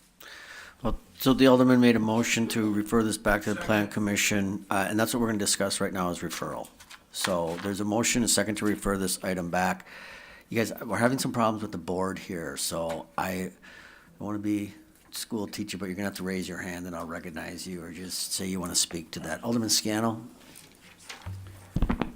Well, so the Alderman made a motion to refer this back to the Plan Commission, and that's what we're going to discuss right now is referral. So there's a motion, a second to refer this item back. You guys, we're having some problems with the board here, so I want to be a school teacher, but you're going to have to raise your hand and I'll recognize you, or just say you want to speak to that. Alderman Scannell?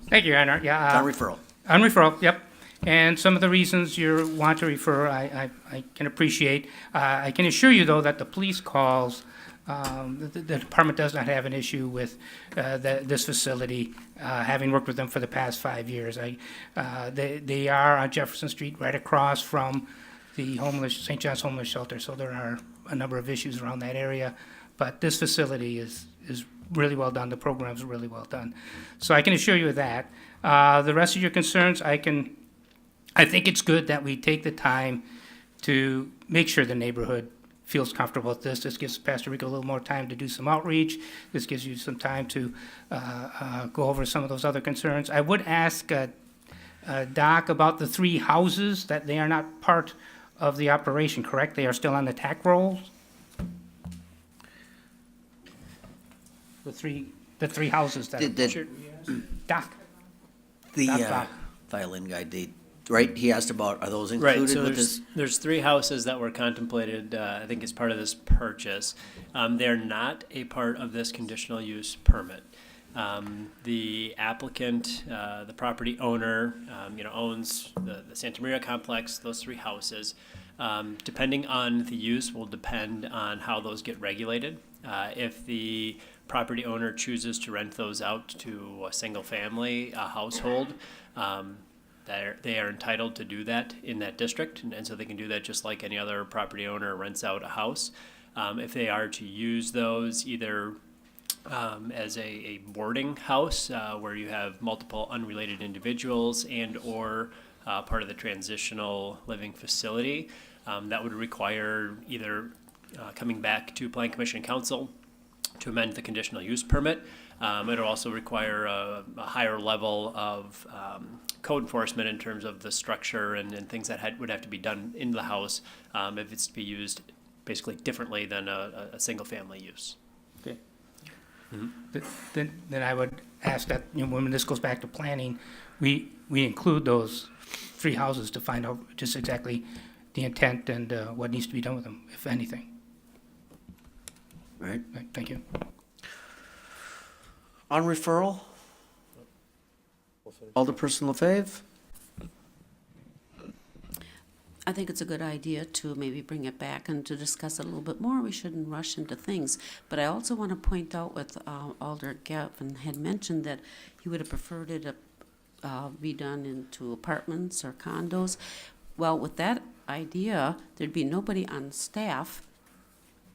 Thank you, Your Honor. Yeah. On referral. On referral, yep. And some of the reasons you want to refer, I can appreciate. I can assure you, though, that the police calls, the department does not have an issue with this facility, having worked with them for the past 5 years. They are on Jefferson Street, right across from the St. John's Homeless Shelter, so there are a number of issues around that area. But this facility is really well done. The program's really well done. So I can assure you of that. The rest of your concerns, I think it's good that we take the time to make sure the neighborhood feels comfortable with this. This gives Pastor Rico a little more time to do some outreach. This gives you some time to go over some of those other concerns. I would ask Doc about the 3 houses, that they are not part of the operation, correct? They are still on the TAC rolls? The three houses that are, Doc? The Doc. violin guy, right? He asked about, are those Right, included so with this? there's 3 houses that were contemplated, I think as part of this purchase. They're not a part of this conditional use permit. The applicant, the property owner, owns the Santa Maria complex, those 3 houses. Depending on the use will depend on how those get regulated. If the property owner chooses to rent those out to a single family, a household, they are entitled to do that in that district, and so they can do that just like any other property owner rents out a house. If they are to use those either as a boarding house where you have multiple unrelated individuals and or part of the transitional living facility, that would require either coming back to Plan Commission and Council to amend the conditional use permit. It'll also require a higher level of code enforcement in terms of the structure and things that would have to be done in the house if it's to be used basically differently than a single family use. Okay. Then I would ask that, when this goes back to planning, we include those 3 houses to find out just exactly the intent and what needs to be done with them, if anything. Right. Thank you. On referral? Alderperson LaFave? I think it's a good idea to maybe bring it back and to discuss it a little bit more. We shouldn't rush into things. But I also want to point out what Alder Gavin had mentioned, that he would have preferred it be done into apartments or condos. Well, with that idea, there'd be nobody on staff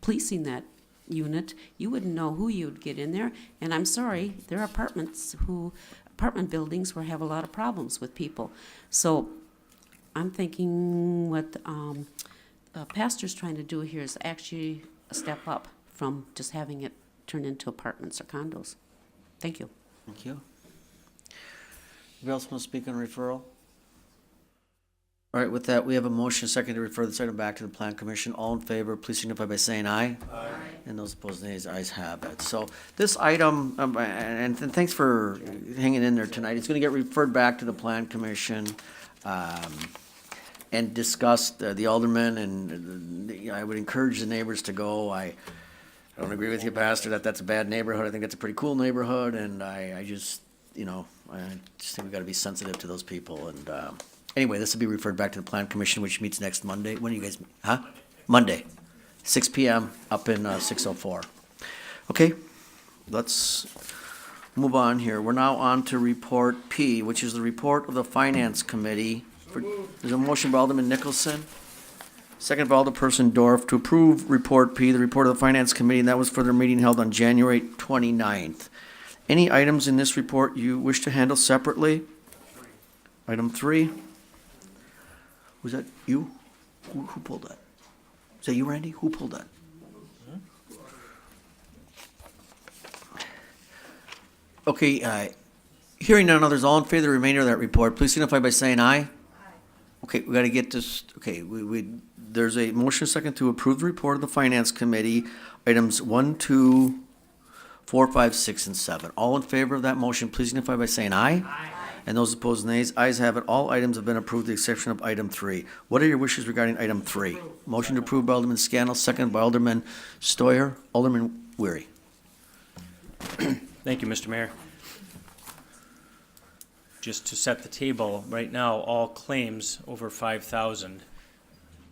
policing that unit. You wouldn't know who you would get in there. And I'm sorry, there are apartment buildings where have a lot of problems with people. So I'm thinking what Pastor's trying to do here is actually a step up from just having it turn into apartments or condos. Thank you. Thank you. Anybody else want to speak on referral? All right, with that, we have a motion second to refer this item back to the Plan Commission. All in favor, please signify by saying aye. Aye. And those opposed, nays. Ayes have it. So this item, and thanks for hanging in there tonight, it's going to get referred back to the Plan Commission and discussed. The aldermen, and I would encourage the neighbors to go. I don't agree with you, Pastor, that that's a bad neighborhood. I think that's a pretty cool neighborhood, and I just think we've got to be sensitive to those people. And anyway, this will be referred back to the Plan Commission, which meets next Monday. When do you guys meet? Huh? Monday, 6 p.m. up in 604. Okay, let's move on here. We're now on to Report P, which is the report of the Finance Committee. There's a motion by Alderman Nicholson, second by Alderperson Dorff, to approve Report P, the report of the Finance Committee, and that was for their meeting held on January 29th. Any items in this report you wish to handle separately? Item 3. Was that you? Who pulled that? Is that you, Randy? Who pulled that? Okay, hearing none others, all in favor of the remainder of that report, please signify by saying aye. Okay, we got to get this, okay, there's a motion second to approve the report of the Finance Committee, items 1, 2, 4, 5, 6, and 7. All in favor of that motion, please signify by saying aye. Aye. And those opposed, nays. Ayes have it. All items have been approved, with the exception of item 3. What are your wishes regarding item 3? Motion to approve by Alderman Scannell, second by Alderman Stoyer. Alderman Weary. Thank you, Mr. Mayor. Just to set the table, right now, all claims over 5,000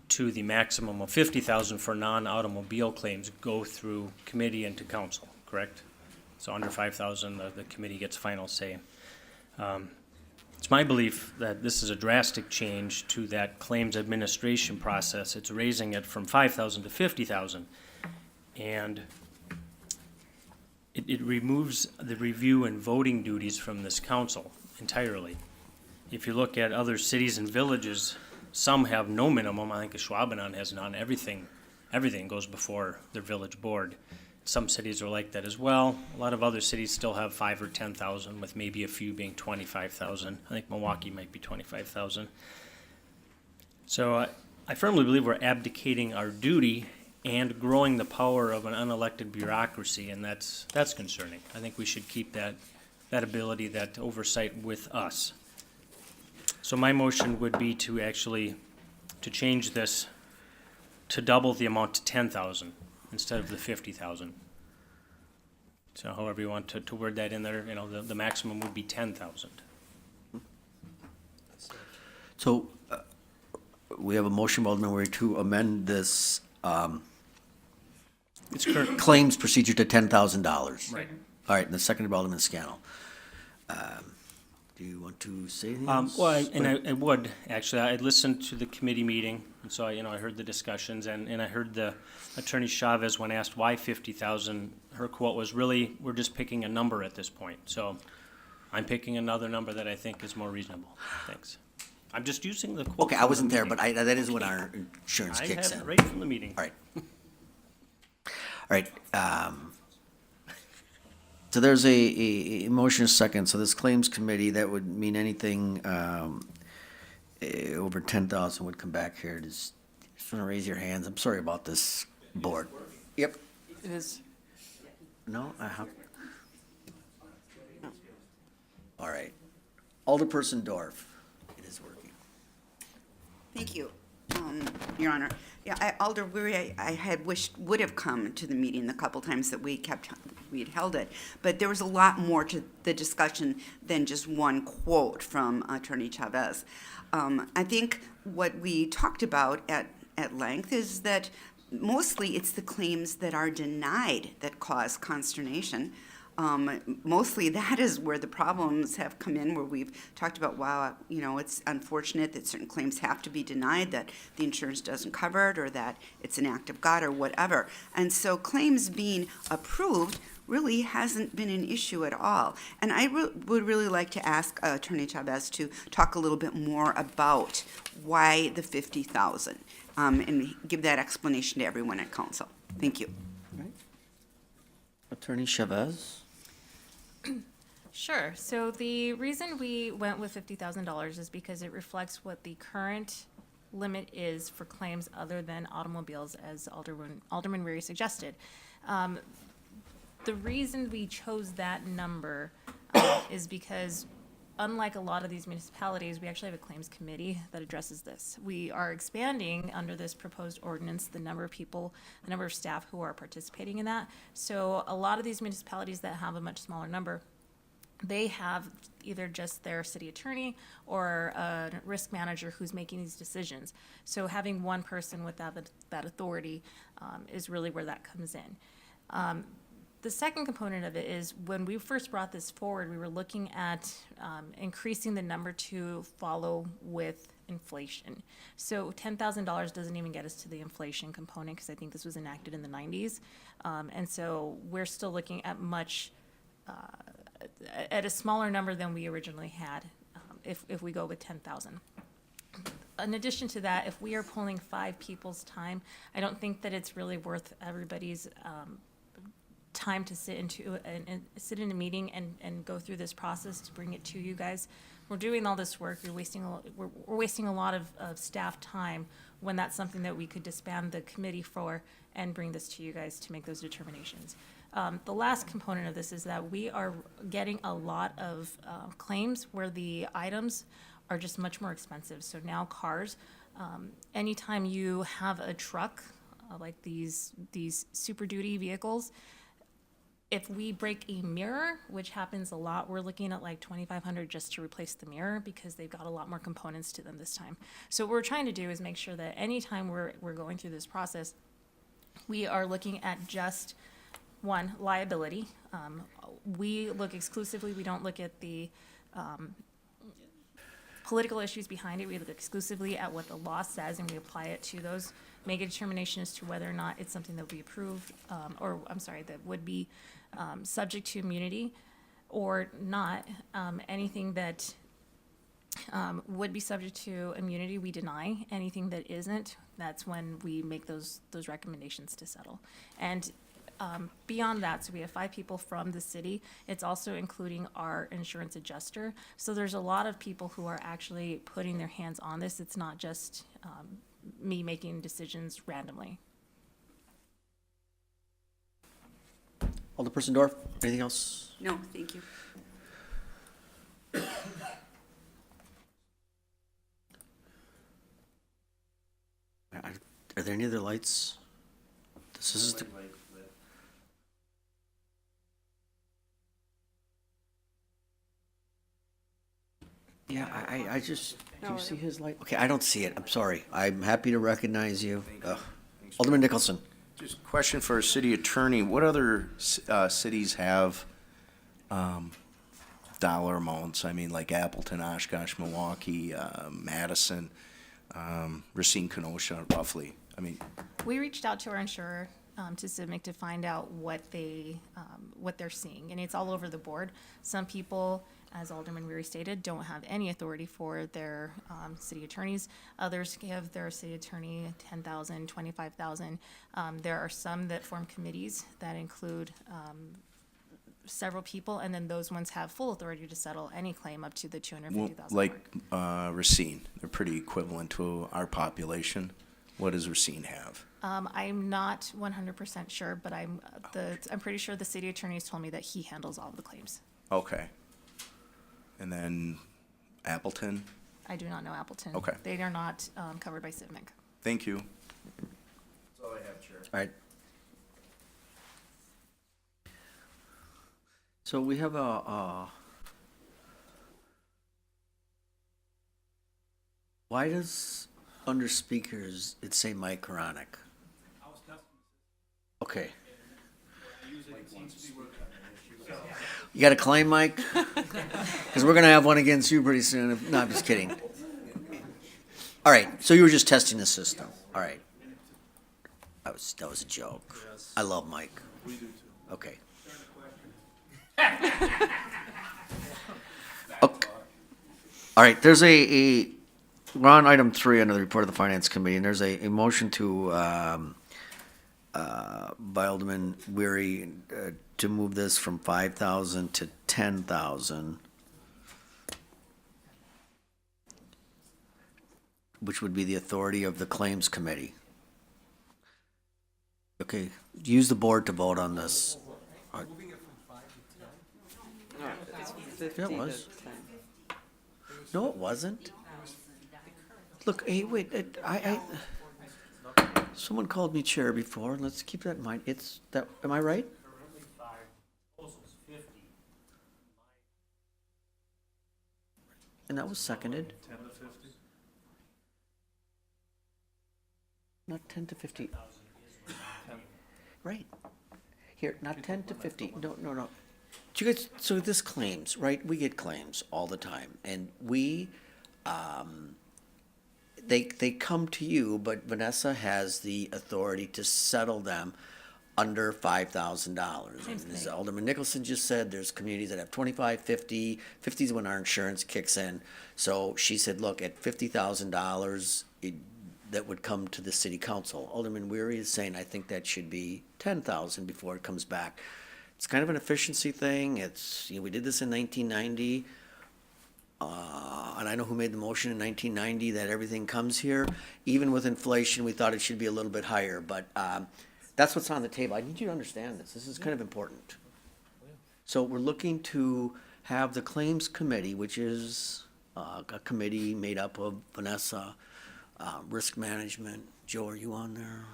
to the maximum of 50,000 for non-automobile claims go through committee and to council, correct? So under 5,000, the committee gets final say. It's my belief that this is a drastic change to that claims administration process. It's raising it from 5,000 to 50,000. And it removes the review and voting duties from this council entirely. If you look at other cities and villages, some have no minimum. I think Schwabenau has none. Everything goes before their village board. Some cities are like that as well. A lot of other cities still have 5,000 or 10,000, with maybe a few being 25,000. I think Milwaukee might be 25,000. So I firmly believe we're abdicating our duty and growing the power of an unelected bureaucracy, and that's concerning. I think we should keep that ability, that oversight with us. So my motion would be to actually, to change this to double the amount to 10,000 instead of the 50,000. So however you want to word that in there, you know, the maximum would be 10,000. So, we have a motion by Alderman Wery to amend this, It's current. claims procedure to $10,000. Right. All right, and the second by Alderman Scannell. Do you want to say anything else? Well, I would, actually, I listened to the committee meeting, and so, you know, I heard the discussions, and I heard the Attorney Chavez, when asked why 50,000, her quote was, really, we're just picking a number at this point. So I'm picking another number that I think is more reasonable. Thanks. I'm just using the quote. Okay, I from the wasn't there, meeting. but that is when our insurance I kicks have in. it right from the meeting. All right. All right, so there's a motion second, so this claims committee, that would mean anything, over 10,000 would come back here. Just want to raise your hands. I'm sorry about this board. Yep. It is. No, I have. All right. Alderperson Dorf, it is working. Thank you, Your Honor. Yeah, Alder Wery, I had wished would have come to the meeting the couple times that we had held it, but there was a lot more to the discussion than just one quote from Attorney Chavez. I think what we talked about at length is that mostly it's the claims that are denied that cause consternation. Mostly that is where the problems have come in, where we've talked about, wow, you know, it's unfortunate that certain claims have to be denied, that the insurance doesn't cover it, or that it's an act of God, or whatever. And so claims being approved really hasn't been an issue at all. And I would really like to ask Attorney Chavez to talk a little bit more about why the 50,000, and give that explanation to everyone at council. Thank you. Attorney Chavez? Sure. So the reason we went with $50,000 is because it reflects what the current limit is for claims other than automobiles, as Alderman Wery suggested. The reason we chose that number is because, unlike a lot of these municipalities, we actually have a claims committee that addresses this. We are expanding under this proposed ordinance the number of people, the number of staff who are participating in that. So a lot of these municipalities that have a much smaller number, they have either just their city attorney or a risk manager who's making these decisions. So having one person with that authority is really where that comes in. The second component of it is, when we first brought this forward, we were looking at increasing the number to follow with inflation. So $10,000 doesn't even get us to the inflation component, because I think this was enacted in the 90s. And so we're still looking at at a smaller number than we originally had, if we go with 10,000. In addition to that, if we are pulling 5 people's time, I don't think that it's really worth everybody's time to sit in a meeting and go through this process to bring it to you guys. We're doing all this work. We're wasting a lot of staff time, when that's something that we could disband the committee for and bring this to you guys to make those determinations. The last component of this is that we are getting a lot of claims where the items are just much more expensive. So now cars, anytime you have a truck, like these Super Duty vehicles, if we break a mirror, which happens a lot, we're looking at like $2,500 just to replace the mirror, because they've got a lot more components to them this time. So what we're trying to do is make sure that anytime we're going through this process, we are looking at just one, liability. We look exclusively, we don't look at the political issues behind it. We look exclusively at what the law says, and we apply it to those, make a determination as to whether or not it's something that would be approved, that would be subject to immunity or not. Anything that would be subject to immunity, we deny. Anything that isn't, that's when we make those recommendations to settle. And beyond that, so we have 5 people from the city. It's also including our insurance adjuster. So there's a lot of people who are actually putting their hands on this. It's not just me making decisions randomly. Alderperson Dorf, anything else? No, thank you. Are there any other lights? This is the. Yeah, I just, do you see his light? Okay, I don't see it, I'm sorry. I'm happy to recognize you. Alderman Nicholson. Just question for our city attorney, what other cities have dollar amounts? I mean, like Appleton, Oshkosh, Milwaukee, Madison, Racine, Kenosha, roughly. I mean, We reached out to our insurer, to CIVMIC to find out what they're seeing, and it's all over the board. Some people, as Alderman Weary stated, don't have any authority for their city attorneys. Others give their city attorney $10,000, $25,000. There are some that form committees that include several people, and then those ones have full authority to settle any claim up to the well, $250,000. like Racine, they're pretty equivalent to our population. What does Racine have? I'm not 100% sure, but I'm pretty sure the city attorney's told me that he handles all of the claims. Okay. And then Appleton? I do not know Appleton. Okay. They are not covered by CIVMIC. Thank you. That's all I have, Chair. All right. So we have why does, under speakers, it say Mike Koronic? Okay. You got a claim, Mike? Because we're gonna have one against you pretty soon. No, I'm just kidding. All right, so you were just testing the system. All right. That was a joke. I love Mike. We do too. Okay. Okay. All right, there's we're on item 3 under the report of the Finance Committee, and there's a motion to, by Alderman Weary, to move this from 5,000 to 10,000, which would be the authority of the Claims Committee. Okay, use the board to vote on this. Yeah, it was. No, it wasn't. Look, hey, wait, someone called me chair before, and let's keep that in mind. It's that, am I right? And that was seconded. 10 to 50? Not 10 to 50. Right. Here, not 10 to 50. No. Do you guys, so this claims, right? We get claims all the time, and we, they come to you, but Vanessa has the authority to settle them under $5,000. And as Alderman Nicholson just said, there's communities that have 25, 50. 50 is when our insurance kicks in. So she said, look, at $50,000, that would come to the city council. Alderman Weary is saying, I think that should be 10,000 before it comes back. It's kind of an efficiency thing. It's, we did this in 1990. And I know who made the motion in 1990 that everything comes here. Even with inflation, we thought it should be a little bit higher, but that's what's on the table. I need you to understand this. This is kind of important. So we're looking to have the Claims Committee, which is a committee made up of Vanessa, Risk Management. Joe, are you on there?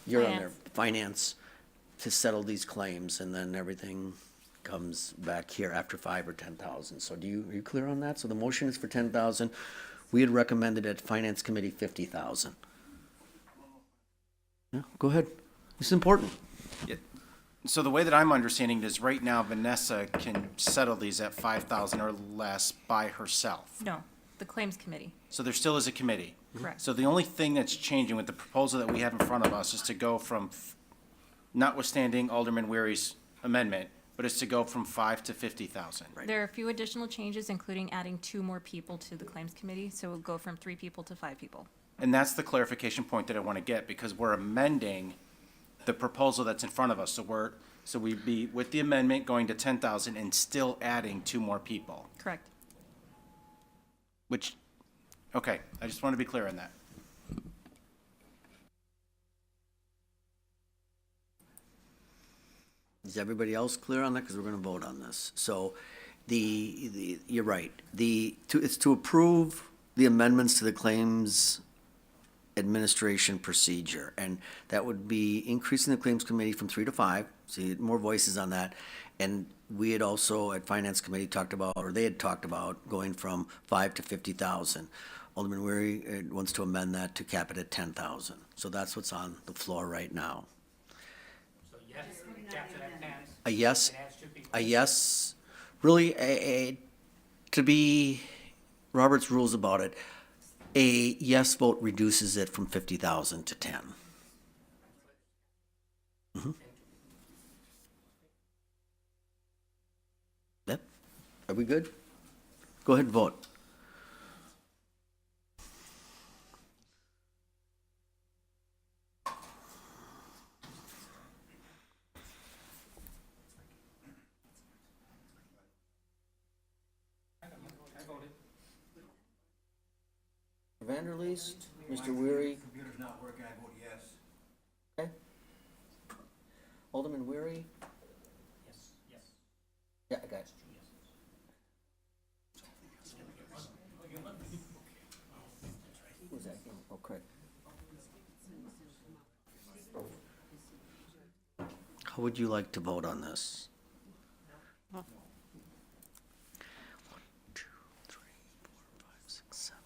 You're on there. Finance, to settle these claims, and then everything comes back here after 5 or 10,000. So are you clear on that? So the motion is for 10,000. We had recommended at Finance Committee 50,000. Yeah, go ahead. This is important. So the way that I'm understanding it is right now Vanessa can settle these at 5,000 or less by herself. No, the Claims Committee. So there still is a committee. Correct. So the only thing that's changing with the proposal that we have in front of us is to go from, notwithstanding Alderman Weary's amendment, but it's to go from 5 to 50,000. There are a few additional changes, including adding 2 more people to the Claims Committee, so we'll go from 3 people to 5 people. And that's the clarification point that I want to get, because we're amending the proposal that's in front of us. So we'd be with the amendment going to 10,000 and still adding 2 more people. Correct. Which, okay, I just want to be clear on that. Is everybody else clear on that? Because we're going to vote on this. So you're right. It's to approve the amendments to the claims administration procedure. And that would be increasing the claims committee from 3 to 5, see, more voices on that. And we had also at Finance Committee talked about, or they had talked about going from 5 to 50,000. Alderman Weary wants to amend that to cap it at 10,000. So that's what's on the floor right now. So yes, after that pass. A yes, it has to be- a yes, really, to be Robert's rules about it, a yes vote reduces it from 50,000 to 10. Mhm. Yep, are we good? Go ahead and vote. Vanderleest, Mr. Weary. Computer's not working, I vote yes. Okay. Alderman Weary? Yes, yes. Yeah, I got it. Who was that? Oh, Craig. How would you like to vote on this? 1, 2, 3, 4, 5, 6, 7.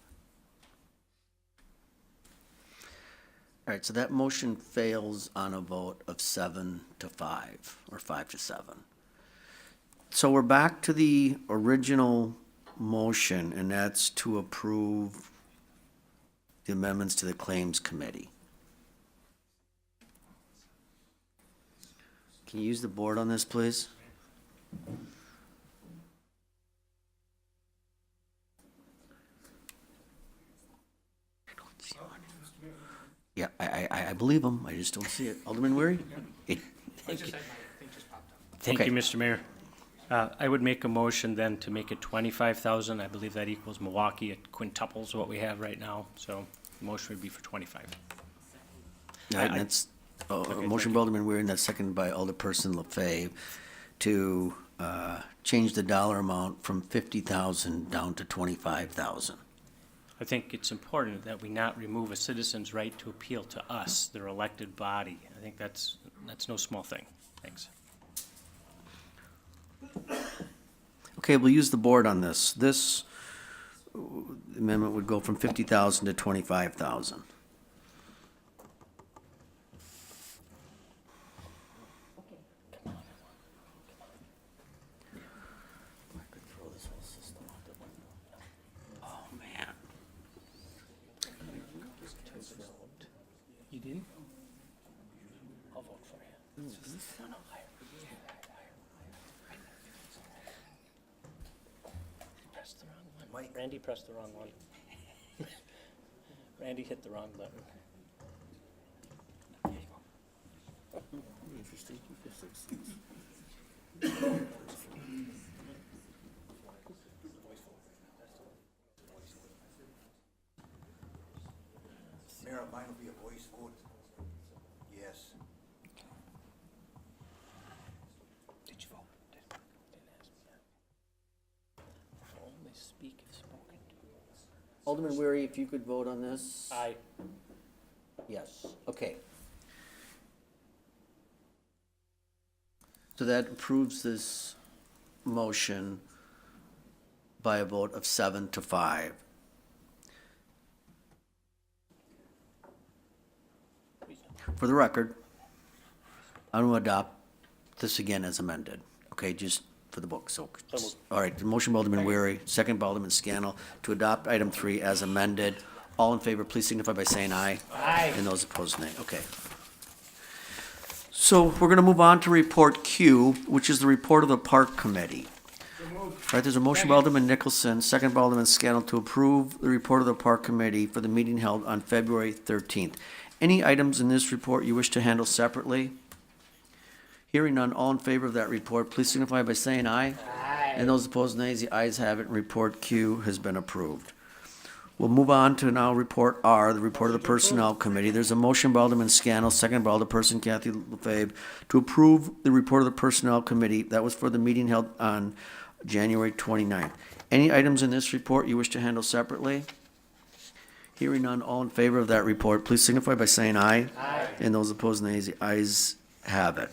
All right, so that motion fails on a vote of 7 to 5, or 5 to 7. So we're back to the original motion, and that's to approve the amendments to the Claims Committee. Can you use the board on this, please? Yeah, I believe him, I just don't see it. Alderman Weary? Thank you. Thank Okay. you, Mr. Mayor. I would make a motion then to make it 25,000. I believe that equals Milwaukee. It quintuples what we have right now, so the motion would be for 25. All right, and that's, a motion by Alderman Weary, and that's seconded by Alderperson LaFave to change the dollar amount from 50,000 down to 25,000. I think it's important that we not remove a citizen's right to appeal to us, their elected body. I think that's no small thing. Thanks. Okay, we'll use the board on this. This amendment would go from 50,000 to 25,000. Oh, man. You didn't? I'll vote for you. Pressed the wrong one. Randy pressed the wrong one. Randy hit the wrong button. Mayor, mine will be a voice vote. Yes. Did you vote? Didn't ask me that. Only speak if spoken to. Alderman Weary, if you could vote on this? Aye. Yes, okay. So that approves this motion by a vote of 7 to 5. For the record, I'm going to adopt this again as amended, okay, just for the book, so. All right, the motion by Alderman Weary, second by Alderman Scannell, to adopt item 3 as amended. All in favor, please signify by saying aye. Aye. And those opposed, nay. Okay. So we're going to move on to report Q, which is the report of the Park Committee. All right, there's a motion by Alderman Nicholson, second by Alderman Scannell, to approve the report of the Park Committee for the meeting held on February 13th. Any items in this report you wish to handle separately? Hearing none, all in favor of that report, please signify by saying aye. Aye. And those opposed, nays. The ayes have it, and report Q has been approved. We'll move on to now report R, the report of the Personnel Committee. There's a motion by Alderman Scannell, second by Alderperson Kathy LaFave, to approve the report of the Personnel Committee. That was for the meeting held on January 29th. Any items in this report you wish to handle separately? Hearing none, all in favor of that report, please signify by saying aye. Aye. And those opposed, nays. The ayes have it.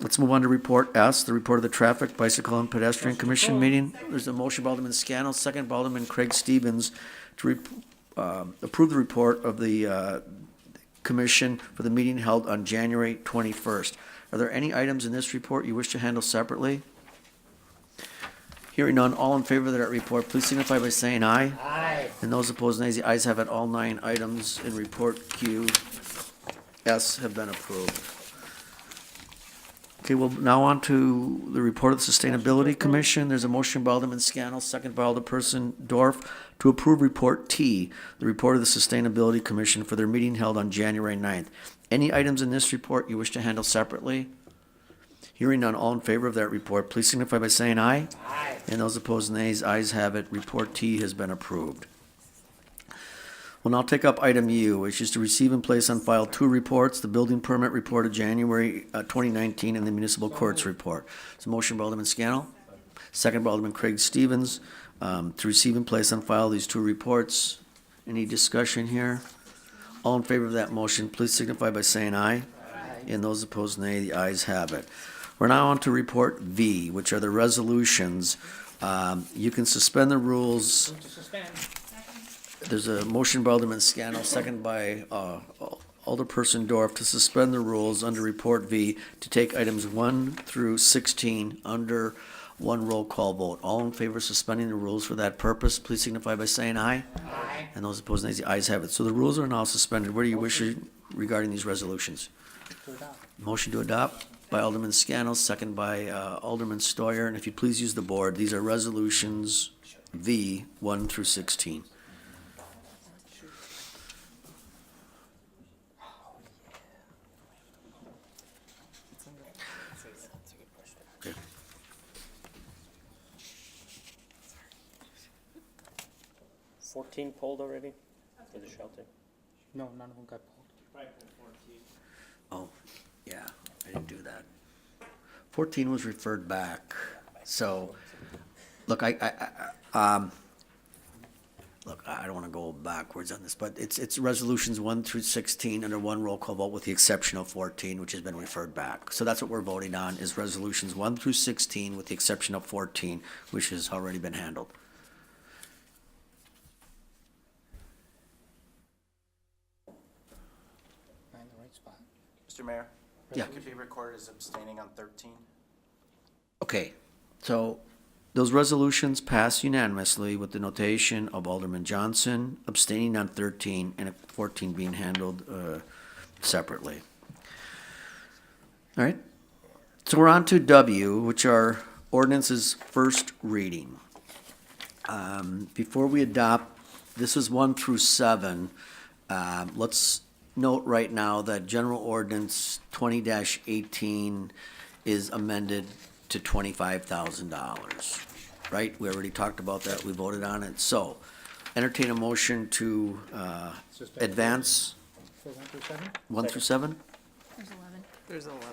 Let's move on to report S, the report of the Traffic, Bicycle, and Pedestrian Commission meeting. There's a motion by Alderman Scannell, second by Alderman Craig Stevens to approve the report of the commission for the meeting held on January 21st. Are there any items in this report you wish to handle separately? Hearing none, all in favor of that report, please signify by saying aye. Aye. And those opposed, nays. The ayes have it. All 9 items in report Q S have been approved. Okay, well, now on to the report of the Sustainability Commission. There's a motion by Alderman Scannell, second by Alderperson Dorf, to approve report T, the report of the Sustainability Commission for their meeting held on January 9th. Any items in this report you wish to handle separately? Hearing none, all in favor of that report, please signify by saying aye. Aye. And those opposed, nays. Ayes have it. Report T has been approved. We'll now take up item U, which is to receive and place on file 2 reports, the building permit report of January 2019 and the municipal courts report. It's a motion by Alderman Scannell, second by Alderman Craig Stevens, to receive and place on file these 2 reports. Any discussion here? All in favor of that motion, please signify by saying aye. Aye. And those opposed, nay. The ayes have it. We're now on to report V, which are the resolutions. You can suspend the rules. There's a motion by Alderman Scannell, second by Alderperson Dorf, to suspend the rules under report V to take items 1 through 16 under one roll call vote. All in favor of suspending the rules for that purpose, please signify by saying aye. Aye. And those opposed, nays. The ayes have it. So the rules are now suspended. What do you wish regarding these resolutions? Motion to adopt by Alderman Scannell, second by Alderman Stoyer. And if you please use the board, these are resolutions V 1 through 16. Okay. 14 pulled already for the shelter? No, none of them got pulled. Oh, yeah, I didn't do that. 14 was referred back, so, look, I don't want to go backwards on this, but it's resolutions 1 through 16 under one roll call vote with the exception of 14, which has been referred back. So that's what we're voting on, is resolutions 1 through 16 with the exception of 14, which has already been handled. Mr. Mayor? Yeah. Could be recorded as abstaining on 13. Okay, so those resolutions pass unanimously with the notation of Alderman Johnson abstaining on 13 and 14 being handled separately. All right, so we're on to W, which are ordinances first reading. Before we adopt, this is 1 through 7. Let's note right now that General Ordinance 20-18 is amended to $25,000, right? We already talked about that, we voted on it. So, entertain a motion to advance. For 1 through 7? 1 through 7? There's 11. There's 11.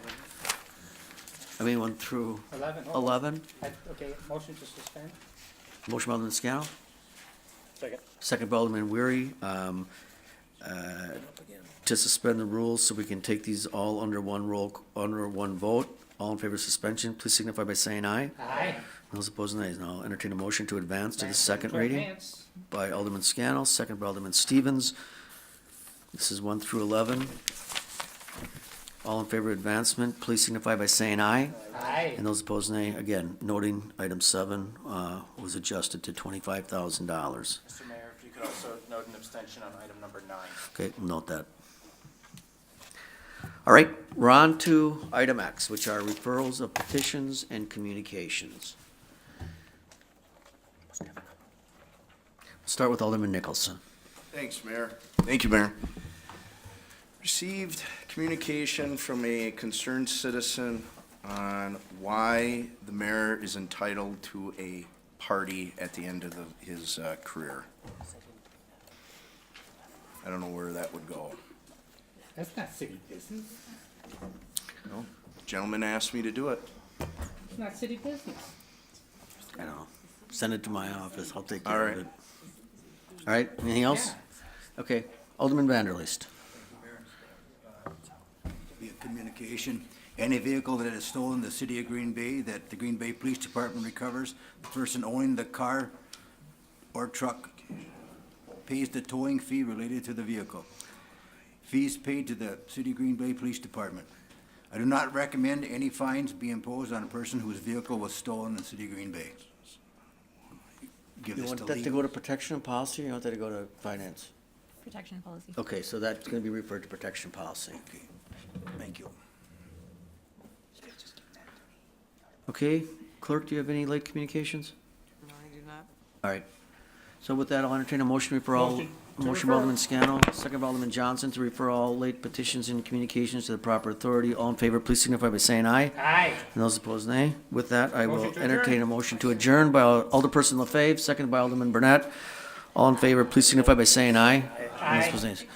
I mean, 1 through 11. 11? Okay, motion to suspend? Motion by Alderman Scannell, Second. second by Alderman Weary, to suspend the rules so we can take these all under one vote. All in favor of suspension, please signify by saying aye. Aye. Those opposed, nays. Now I'll entertain a motion to advance to the second reading by Alderman Scannell, second by Alderman Stevens. This is 1 through 11. All in favor of advancement, please signify by saying aye. Aye. And those opposed, nay. Again, noting item 7 was adjusted to $25,000. Mr. Mayor, if you could also note an abstention on item number 9. Okay, we'll note that. All right, we're on to item X, which are referrals of petitions and communications. Start with Alderman Nicholson. Thanks, Mayor. Thank you, Mayor. Received communication from a concerned citizen on why the mayor is entitled to a party at the end of his career. I don't know where that would go. That's not city business. No, gentleman asked me to do it. It's not city business. I don't know. Send it to my office. I'll take All care right. of it. All right, anything else? Okay, Alderman Vanderleest. Be a communication. Any vehicle that is stolen in the city of Green Bay that the Green Bay Police Department recovers, the person owning the car or truck pays the towing fee related to the vehicle. Fees paid to the city of Green Bay Police Department. I do not recommend any fines be imposed on a person whose vehicle was stolen in the city of Green Bay. Give You this want to that to legal. go to protection and policy, or you want that to go to finance? Protection policy. Okay, so that's gonna be referred to protection policy. Okay, thank you. Okay, clerk, do you have any late communications? No, I do not. All right. So with that, I'll entertain a motion to refer all, motion by Alderman Scannell, second by Alderman Johnson to refer all late petitions and communications to the proper authority. All in favor, please signify by saying aye. Aye. And those opposed, nay. With that, I will Motion to entertain adjourn. a motion to adjourn by Alderperson LaFave, second by Alderman Burnett. All in favor, please signify by saying aye. And those opposed, nays. All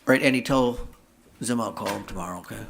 right, Andy, tell Zim I'll call him tomorrow, okay?